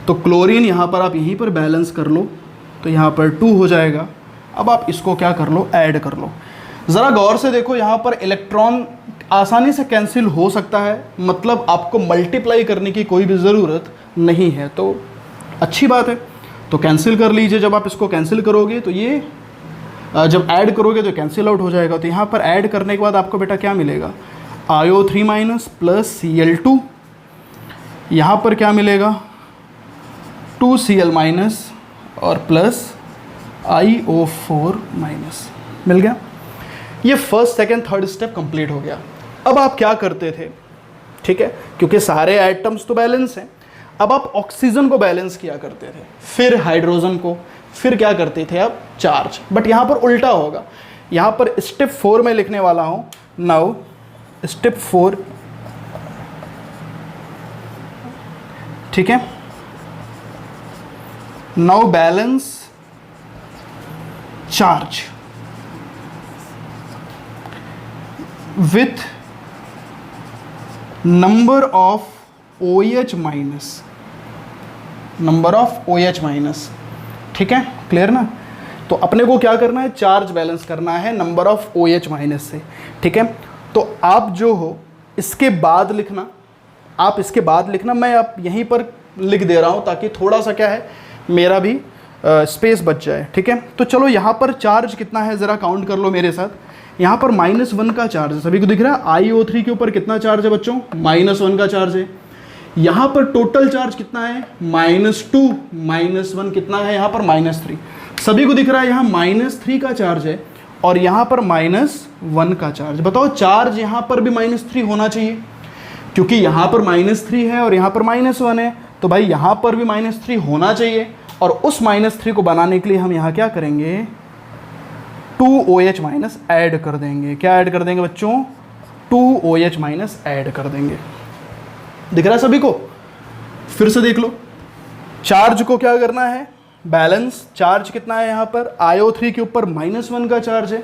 तो क्लोरीन यहाँ पर आप यहीं पर बैलेंस कर लो, तो यहाँ पर 2 हो जाएगा। अब आप इसको क्या कर लो, ऐड कर लो। ज़रा गौर से देखो, यहाँ पर इलेक्ट्रॉन आसानी से कैंसिल हो सकता है, मतलब आपको मल्टीप्लाई करने की कोई भी ज़रूरत नहीं है, तो अच्छी बात है। तो कैंसिल कर लीजिए। जब आप इसको कैंसिल करोगे तो ये जब ऐड करोगे तो कैंसिल आउट हो जाएगा। तो यहाँ पर ऐड करने के बाद आपको बेटा क्या मिलेगा, IO3 माइनस प्लस Cl2, यहाँ पर क्या मिलेगा, 2Cl माइनस और प्लस IO4 माइनस, मिल गया। ये first second third step complete हो गया। अब आप क्या करते थे, ठीक है, क्योंकि सारे आइटम्स तो बैलेंस हैं, अब आप ऑक्सीजन को बैलेंस किया करते थे, फिर हाइड्रोजन को, फिर क्या करते थे आप, चार्ज। बट यहाँ पर उल्टा होगा। यहाँ पर स्टेप 4 में लिखने वाला हूँ। नाउ स्टेप 4, ठीक है। Now balance charge with number of OH minus, number of OH minus, ठीक है, क्लियर ना। तो अपने को क्या करना है, चार्ज बैलेंस करना है नंबर ऑफ OH माइनस से, ठीक है। तो आप जो हो इसके बाद लिखना, आप इसके बाद लिखना, मैं आप यहीं पर लिख दे रहा हूँ ताकि थोड़ा सा क्या है, मेरा भी स्पेस बच जाए, ठीक है। तो चलो यहाँ पर चार्ज कितना है ज़रा काउंट कर लो मेरे साथ। यहाँ पर -1 का चार्ज है, सभी को दिख रहा है। IO3 के ऊपर कितना चार्ज है बच्चों, -1 का चार्ज है। यहाँ पर टोटल चार्ज कितना है, -2, -1 कितना है, यहाँ पर -3, सभी को दिख रहा है। यहाँ -3 का चार्ज है और यहाँ पर -1 का चार्ज। बताओ चार्ज यहाँ पर भी -3 होना चाहिए, क्योंकि यहाँ पर -3 है और यहाँ पर -1 है, तो भाई यहाँ पर भी -3 होना चाहिए। और उस -3 को बनाने के लिए हम यहाँ क्या करेंगे, 2OH माइनस ऐड कर देंगे। क्या ऐड कर देंगे बच्चों, 2OH माइनस ऐड कर देंगे। दिख रहा है सभी को, फिर से देख लो। चार्ज को क्या करना है, बैलेंस। चार्ज कितना है यहाँ पर, IO3 के ऊपर -1 का चार्ज है,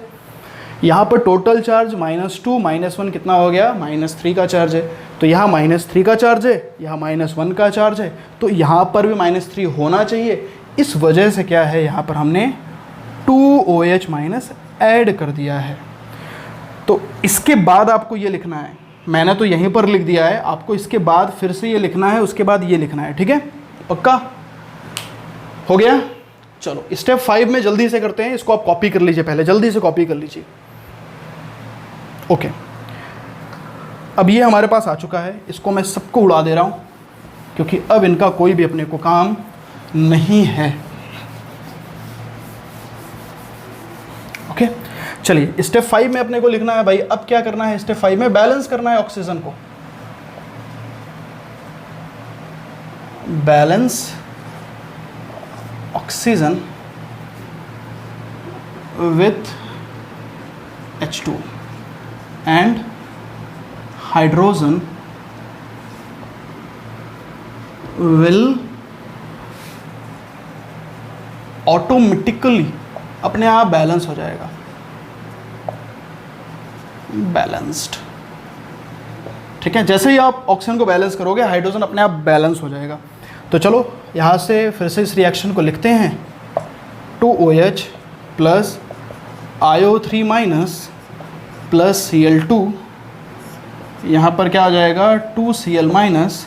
यहाँ पर टोटल चार्ज -2 -1 कितना हो गया, -3 का चार्ज है। तो यहाँ -3 का चार्ज है, यहाँ -1 का चार्ज है, तो यहाँ पर भी -3 होना चाहिए। इस वजह से क्या है, यहाँ पर हमने 2OH माइनस ऐड कर दिया है। तो इसके बाद आपको ये लिखना है, मैंने तो यहीं पर लिख दिया है, आपको इसके बाद फिर से ये लिखना है, उसके बाद ये लिखना है, ठीक है, पक्का हो गया। चलो स्टेप 5 में जल्दी से करते हैं, इसको आप कॉपी कर लीजिए, पहले जल्दी से कॉपी कर लीजिए। ओके, अब ये हमारे पास आ चुका है, इसको मैं सबको उड़ा दे रहा हूँ क्योंकि अब इनका कोई भी अपने को काम नहीं है। ओके, चलिए स्टेप 5 में अपने को लिखना है भाई, अब क्या करना है, स्टेप 5 में बैलेंस करना है ऑक्सीजन को। Balance oxygen with H2 and hydrogen will automatically अपने आप बैलेंस हो जाएगा, बैलेंस्ड। ठीक है, जैसे ही आप ऑक्सीजन को बैलेंस करोगे हाइड्रोजन अपने आप बैलेंस हो जाएगा। तो चलो यहाँ से फिर से इस रिएक्शन को लिखते हैं, 2OH plus IO3 minus plus Cl2, यहाँ पर क्या आ जाएगा 2Cl minus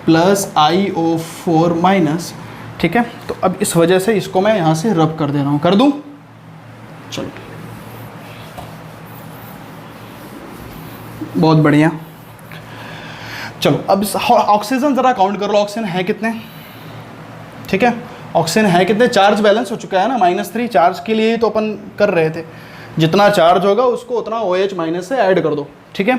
plus IO4 minus. ठीक है, तो अब इस वजह से इसको मैं यहाँ से रब कर दे रहा हूँ, कर दूँ। चलो बहुत बढ़िया। चलो अब ऑक्सीजन ज़रा काउंट कर लो, ऑक्सीजन है कितने। ठीक है, ऑक्सीजन है कितने, चार्ज बैलेंस हो चुका है ना, -3 चार्ज के लिए ही तो अपन कर रहे थे, जितना चार्ज होगा उसको उतना OH माइनस से ऐड कर दो। ठीक है,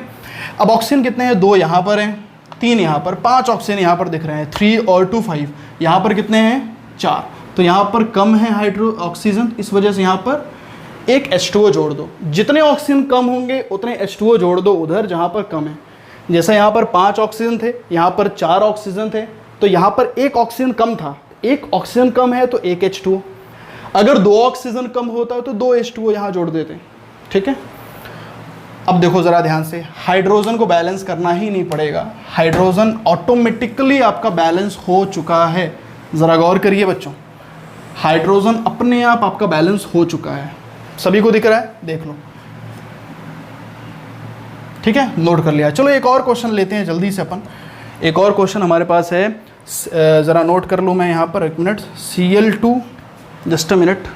अब ऑक्सीजन कितने हैं, 2 यहाँ पर हैं, 3 यहाँ पर, 5 ऑक्सीजन यहाँ पर दिख रहे हैं, 3 और 2 5, यहाँ पर कितने हैं 4, तो यहाँ पर कम है हाइड्रो ऑक्सीजन, इस वजह से यहाँ पर एक H2O जोड़ दो। जितने ऑक्सीजन कम होंगे उतने H2O जोड़ दो उधर जहाँ पर कम है। जैसा यहाँ पर 5 ऑक्सीजन थे, यहाँ पर 4 ऑक्सीजन थे, तो यहाँ पर एक ऑक्सीजन कम था, एक ऑक्सीजन कम है तो एक H2O। अगर 2 ऑक्सीजन कम होता है तो 2 H2O यहाँ जोड़ देते। ठीक है, अब देखो ज़रा ध्यान से, हाइड्रोजन को बैलेंस करना ही नहीं पड़ेगा, हाइड्रोजन ऑटोमेटिकली आपका बैलेंस हो चुका है। ज़रा गौर करिए बच्चों, हाइड्रोजन अपने आप आपका बैलेंस हो चुका है। सभी को दिख रहा है, देख लो। ठीक है, नोट कर लिया। चलो एक और क्वेश्चन लेते हैं जल्दी से अपन। एक और क्वेश्चन हमारे पास है, ज़रा नोट कर लूँ मैं यहाँ पर, एक minute. Cl2, just a minute,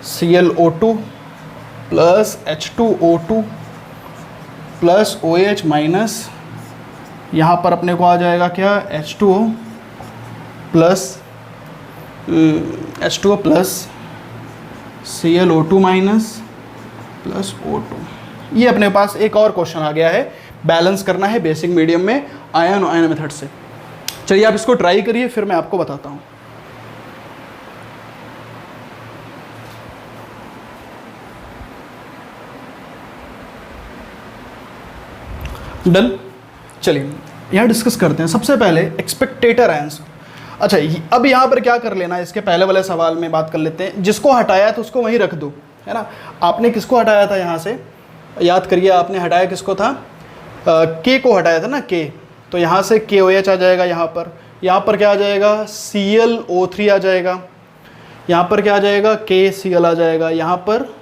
ClO2 plus H2O2 plus OH minus, यहाँ पर अपने को आ जाएगा क्या, H2O plus ClO2 minus plus O2। ये अपने पास एक और क्वेश्चन आ गया है, बैलेंस करना है बेसिक मीडियम में आयन आयन मेथड से। चलिए आप इसको ट्राई करिए, फिर मैं आपको बताता हूँ। डन, चलिए यहाँ डिस्कस करते हैं। सबसे पहले एक्सपेक्टेटर आंसर। अच्छा, अब यहाँ पर क्या कर लेना, इसके पहले वाले सवाल में बात कर लेते हैं। जिसको हटाया तो उसको वहीं रख दो, है ना। आपने किसको हटाया था यहाँ से, याद करिए, आपने हटाया किसको था, के को हटाया था ना, के। तो यहाँ से KOH आ जाएगा, यहाँ पर क्या आ जाएगा, ClO3 आ जाएगा, यहाँ पर क्या आ जाएगा, KCl आ जाएगा, यहाँ पर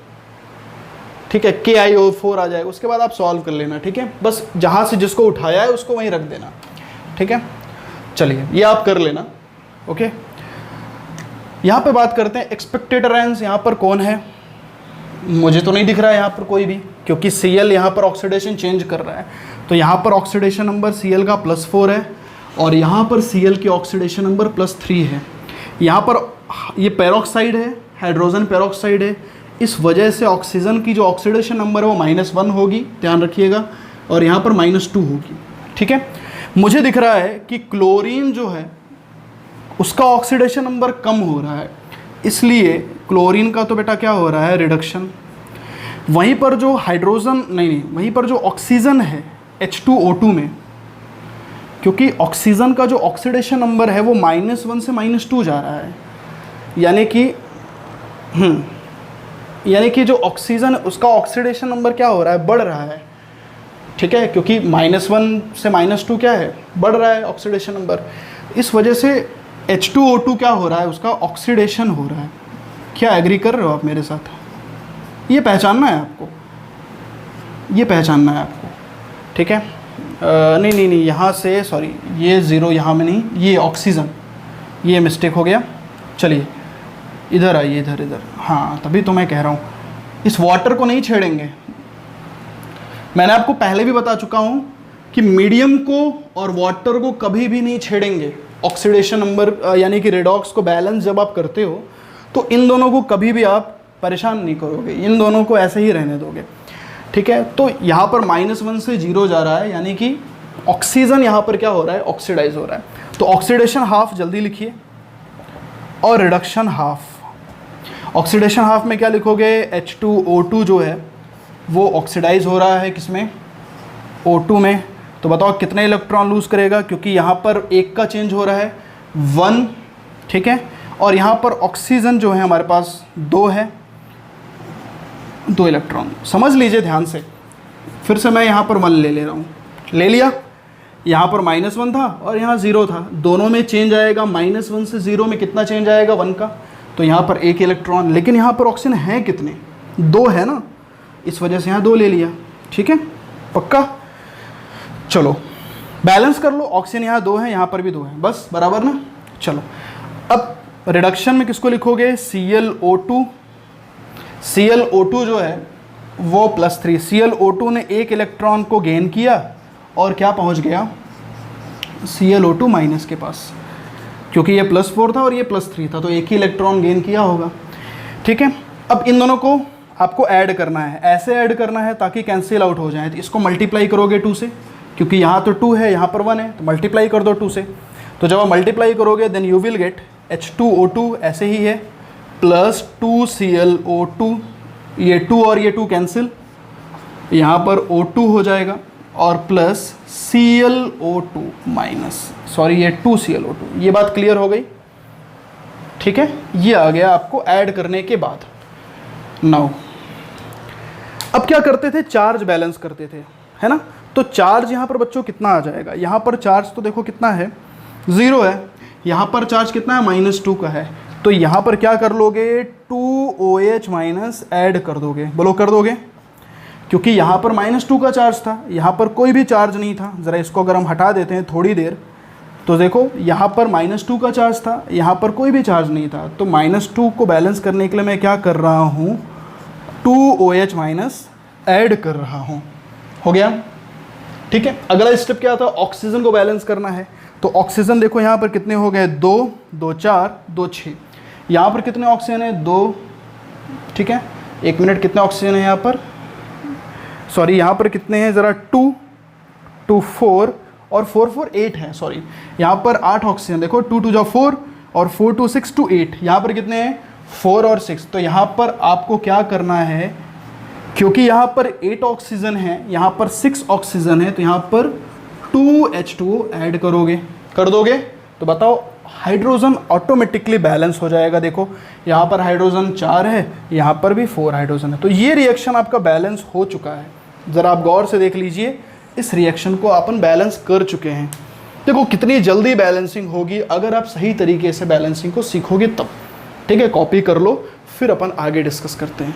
ठीक है KiO4 आ जाएगा। उसके बाद आप सॉल्व कर लेना। ठीक है, बस जहाँ से जिसको उठाया है उसको वहीं रख देना। ठीक है, चलिए ये आप कर लेना। ओके, यहाँ पे बात करते हैं एक्सपेक्टेड आयंस। यहाँ पर कौन है, मुझे तो नहीं दिख रहा है यहाँ पर कोई भी, क्योंकि Cl यहाँ पर ऑक्सीडेशन चेंज कर रहा है। तो यहाँ पर ऑक्सीडेशन नंबर Cl का +4 है और यहाँ पर Cl की ऑक्सीडेशन नंबर +3 है। यहाँ पर ये पेरोक्साइड है, हाइड्रोजन पेरोक्साइड है, इस वजह से ऑक्सीजन की जो ऑक्सीडेशन नंबर है वो -1 होगी, ध्यान रखिएगा, और यहाँ पर -2 होगी। ठीक है, मुझे दिख रहा है कि क्लोरीन जो है उसका ऑक्सीडेशन नंबर कम हो रहा है, इसलिए क्लोरीन का तो बेटा क्या हो रहा है, रिडक्शन। वहीं पर जो हाइड्रोजन नहीं, वहीं पर जो ऑक्सीजन है H2O2 में, क्योंकि ऑक्सीजन का जो ऑक्सीडेशन नंबर है वो -1 से -2 जा रहा है, यानी कि जो ऑक्सीजन उसका ऑक्सीडेशन नंबर क्या हो रहा है, बढ़ रहा है। ठीक है, क्योंकि -1 से -2 क्या है, बढ़ रहा है ऑक्सीडेशन नंबर। इस वजह से H2O2 क्या हो रहा है, उसका ऑक्सीडेशन हो रहा है। क्या एग्री कर रहे हो आप मेरे साथ? ये पहचानना है आपको, ये पहचानना है आपको। ठीक है, नहीं, यहाँ से सॉरी, ये 0 यहाँ में नहीं, ये ऑक्सीजन, ये मिस्टेक हो गया। चलिए इधर आइए, इधर, हाँ, तभी तो मैं कह रहा हूँ इस वाटर को नहीं छेड़ेंगे। मैंने आपको पहले भी बता चुका हूँ कि मीडियम को और वाटर को कभी भी नहीं छेड़ेंगे। ऑक्सीडेशन नंबर यानी कि रेडॉक्स को बैलेंस जब आप करते हो तो इन दोनों को कभी भी आप परेशान नहीं करोगे, इन दोनों को ऐसे ही रहने दोगे। ठीक है, तो यहाँ पर -1 से 0 जा रहा है, यानी कि ऑक्सीजन यहाँ पर क्या हो रहा है, ऑक्सीडाइज हो रहा है। तो ऑक्सीडेशन हाफ जल्दी लिखिए और रिडक्शन हाफ। ऑक्सीडेशन हाफ में क्या लिखोगे, H2O2 जो है वो ऑक्सीडाइज हो रहा है किसमें, O2 में, तो बताओ कितने इलेक्ट्रॉन लूज़ करेगा, क्योंकि यहाँ पर एक का चेंज हो रहा है 1, ठीक है, और यहाँ पर ऑक्सीजन जो है हमारे पास 2 है, 2 इलेक्ट्रॉन। समझ लीजिए ध्यान से, फिर से मैं यहाँ पर 1 ले रहा हूँ, ले लिया, यहाँ पर -1 था और यहाँ 0 था, दोनों में चेंज आएगा, -1 से 0 में कितना चेंज आएगा 1 का, तो यहाँ पर 1 इलेक्ट्रॉन, लेकिन यहाँ पर ऑक्सीजन है कितने, 2 है ना, इस वजह से यहाँ 2 ले लिया, ठीक है, पक्का। चलो बैलेंस कर लो, ऑक्सीजन यहाँ 2 है, यहाँ पर भी 2 है, बस बराबर ना। चलो अब रिडक्शन में किसको लिखोगे, ClO2, ClO2 जो है वो +3, ClO2 ने 1 इलेक्ट्रॉन को गेन किया और क्या पहुंच गया ClO2 माइनस के पास, क्योंकि ये +4 था और ये +3 था, तो 1 ही इलेक्ट्रॉन गेन किया होगा, ठीक है। अब इन दोनों को आपको ऐड करना है, ऐसे ऐड करना है ताकि कैंसिल आउट हो जाए, तो इसको मल्टीप्लाई करोगे 2 से, क्योंकि यहाँ तो 2 है, यहाँ पर 1 है, तो मल्टीप्लाई कर दो 2 से। तो जब आप मल्टीप्लाई करोगे then you will gate H2O2 ऐसे ही है +2 ClO2, ये 2 और ये 2 कैंसिल, यहाँ पर O2 हो जाएगा और प्लस ClO2 माइनस, सॉरी ये 2 ClO2, ये बात क्लियर हो गई, ठीक है। ये आ गया आपको ऐड करने के बाद। नाउ अब क्या करते थे, चार्ज बैलेंस करते थे, है ना। तो चार्ज यहाँ पर बच्चों कितना आ जाएगा, यहाँ पर चार्ज तो देखो कितना है 0 है, यहाँ पर चार्ज कितना है -2 का है, तो यहाँ पर क्या कर लोगे 2OH माइनस ऐड कर दोगे, बोलो कर दोगे, क्योंकि यहाँ पर -2 का चार्ज था, यहाँ पर कोई भी चार्ज नहीं था। ज़रा इसको अगर हम हटा देते हैं थोड़ी देर, तो देखो यहाँ पर -2 का चार्ज था, यहाँ पर कोई भी चार्ज नहीं था, तो -2 को बैलेंस करने के लिए मैं क्या कर रहा हूँ 2OH माइनस ऐड कर रहा हूँ, हो गया, ठीक है। अगला स्टेप क्या था, ऑक्सीजन को बैलेंस करना है, तो ऑक्सीजन देखो यहाँ पर कितने हो गए 2, 2 4, 2 6, यहाँ पर कितने ऑक्सीजन है 2, ठीक है, 1 मिनट, कितने ऑक्सीजन है यहाँ पर, सॉरी यहाँ पर कितने हैं ज़रा 2, 2 4 और 4 4 8 है, सॉरी यहाँ पर 8 ऑक्सीजन, देखो 2 2 4 और 4 2 6 2 8, यहाँ पर कितने हैं 4 और 6। तो यहाँ पर आपको क्या करना है, क्योंकि यहाँ पर 8 ऑक्सीजन है, यहाँ पर 6 ऑक्सीजन है, तो यहाँ पर 2H2O ऐड करोगे, कर दोगे, तो बताओ हाइड्रोजन ऑटोमेटिकली बैलेंस हो जाएगा। देखो यहाँ पर हाइड्रोजन 4 है, यहाँ पर भी 4 हाइड्रोजन है, तो ये रिएक्शन आपका बैलेंस हो चुका है। ज़रा आप गौर से देख लीजिए, इस रिएक्शन को अपन बैलेंस कर चुके हैं। देखो कितनी जल्दी बैलेंसिंग होगी अगर आप सही तरीके से बैलेंसिंग को सीखोगे तब, ठीक है। कॉपी कर लो, फिर अपन आगे डिस्कस करते हैं।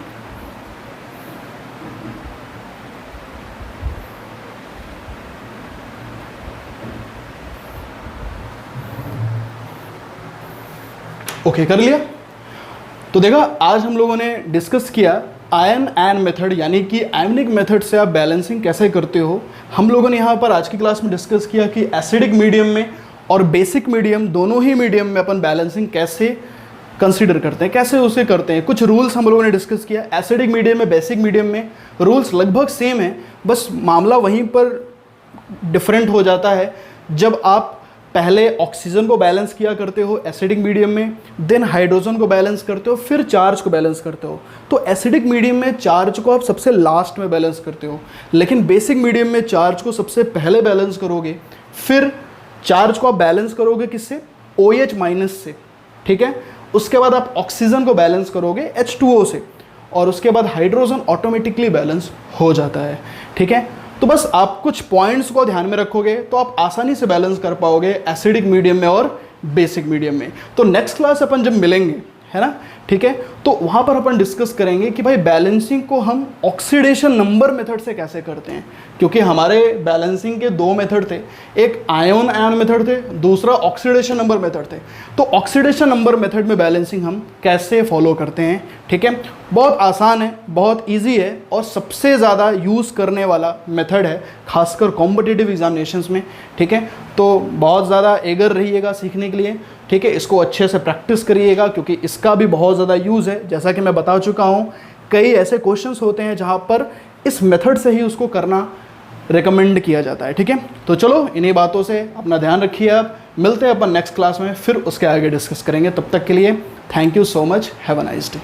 ओके कर लिया। तो देखा आज हम लोगों ने डिस्कस किया आयन एन मेथड, यानी कि आयनिक मेथड से आप बैलेंसिंग कैसे करते हो। हम लोगों ने यहाँ पर आज की क्लास में डिस्कस किया कि एसिडिक मीडियम में और बेसिक मीडियम, दोनों ही मीडियम में अपन बैलेंसिंग कैसे कंसीडर करते हैं, कैसे उसे करते हैं। कुछ रूल्स हम लोगों ने डिस्कस किया। एसिडिक मीडियम में, बेसिक मीडियम में रूल्स लगभग सेम है, बस मामला वहीं पर डिफरेंट हो जाता है। जब आप पहले ऑक्सीजन को बैलेंस किया करते हो एसिडिक मीडियम में, देन हाइड्रोजन को बैलेंस करते हो, फिर चार्ज को बैलेंस करते हो। तो एसिडिक मीडियम में चार्ज को आप सबसे लास्ट में बैलेंस करते हो, लेकिन बेसिक मीडियम में चार्ज को सबसे पहले बैलेंस करोगे, फिर चार्ज को आप बैलेंस करोगे किससे, OH माइनस से, ठीक है। उसके बाद आप ऑक्सीजन को बैलेंस करोगे H2O से, और उसके बाद हाइड्रोजन ऑटोमेटिकली बैलेंस हो जाता है, ठीक है। तो बस आप कुछ पॉइंट्स को ध्यान में रखोगे तो आप आसानी से बैलेंस कर पाओगे एसिडिक मीडियम में और बेसिक मीडियम में। तो नेक्स्ट क्लास अपन जब मिलेंगे, है ना, ठीक है, तो वहाँ पर अपन डिस्कस करेंगे कि भाई बैलेंसिंग को हम ऑक्सीडेशन नंबर मेथड से कैसे करते हैं, क्योंकि हमारे बैलेंसिंग के 2 मेथड थे, एक आयन आयन मेथड थे, दूसरा ऑक्सीडेशन नंबर मेथड थे। तो ऑक्सीडेशन नंबर मेथड में बैलेंसिंग हम कैसे फॉलो करते हैं, ठीक है। बहुत आसान है, बहुत ईजी है, और सबसे ज़्यादा यूज़ करने वाला मेथड है, खासकर कॉम्पिटिटिव एग्जामिनेशंस में, ठीक है। तो बहुत ज़्यादा एगर रहिएगा सीखने के लिए, ठीक है। इसको अच्छे से प्रैक्टिस करिएगा, क्योंकि इसका भी बहुत ज़्यादा यूज़ है। जैसा कि मैं बता चुका हूँ, कई ऐसे क्वेश्चंस होते हैं जहाँ पर इस मेथड से ही उसको करना रिकमेंड किया जाता है, ठीक है। तो चलो इन्हीं बातों से अपना ध्यान रखिए। आप मिलते हैं अपन नेक्स्ट क्लास में, फिर उसके आगे डिस्कस करेंगे। तब तक के लिए thank you so much, have a nice day.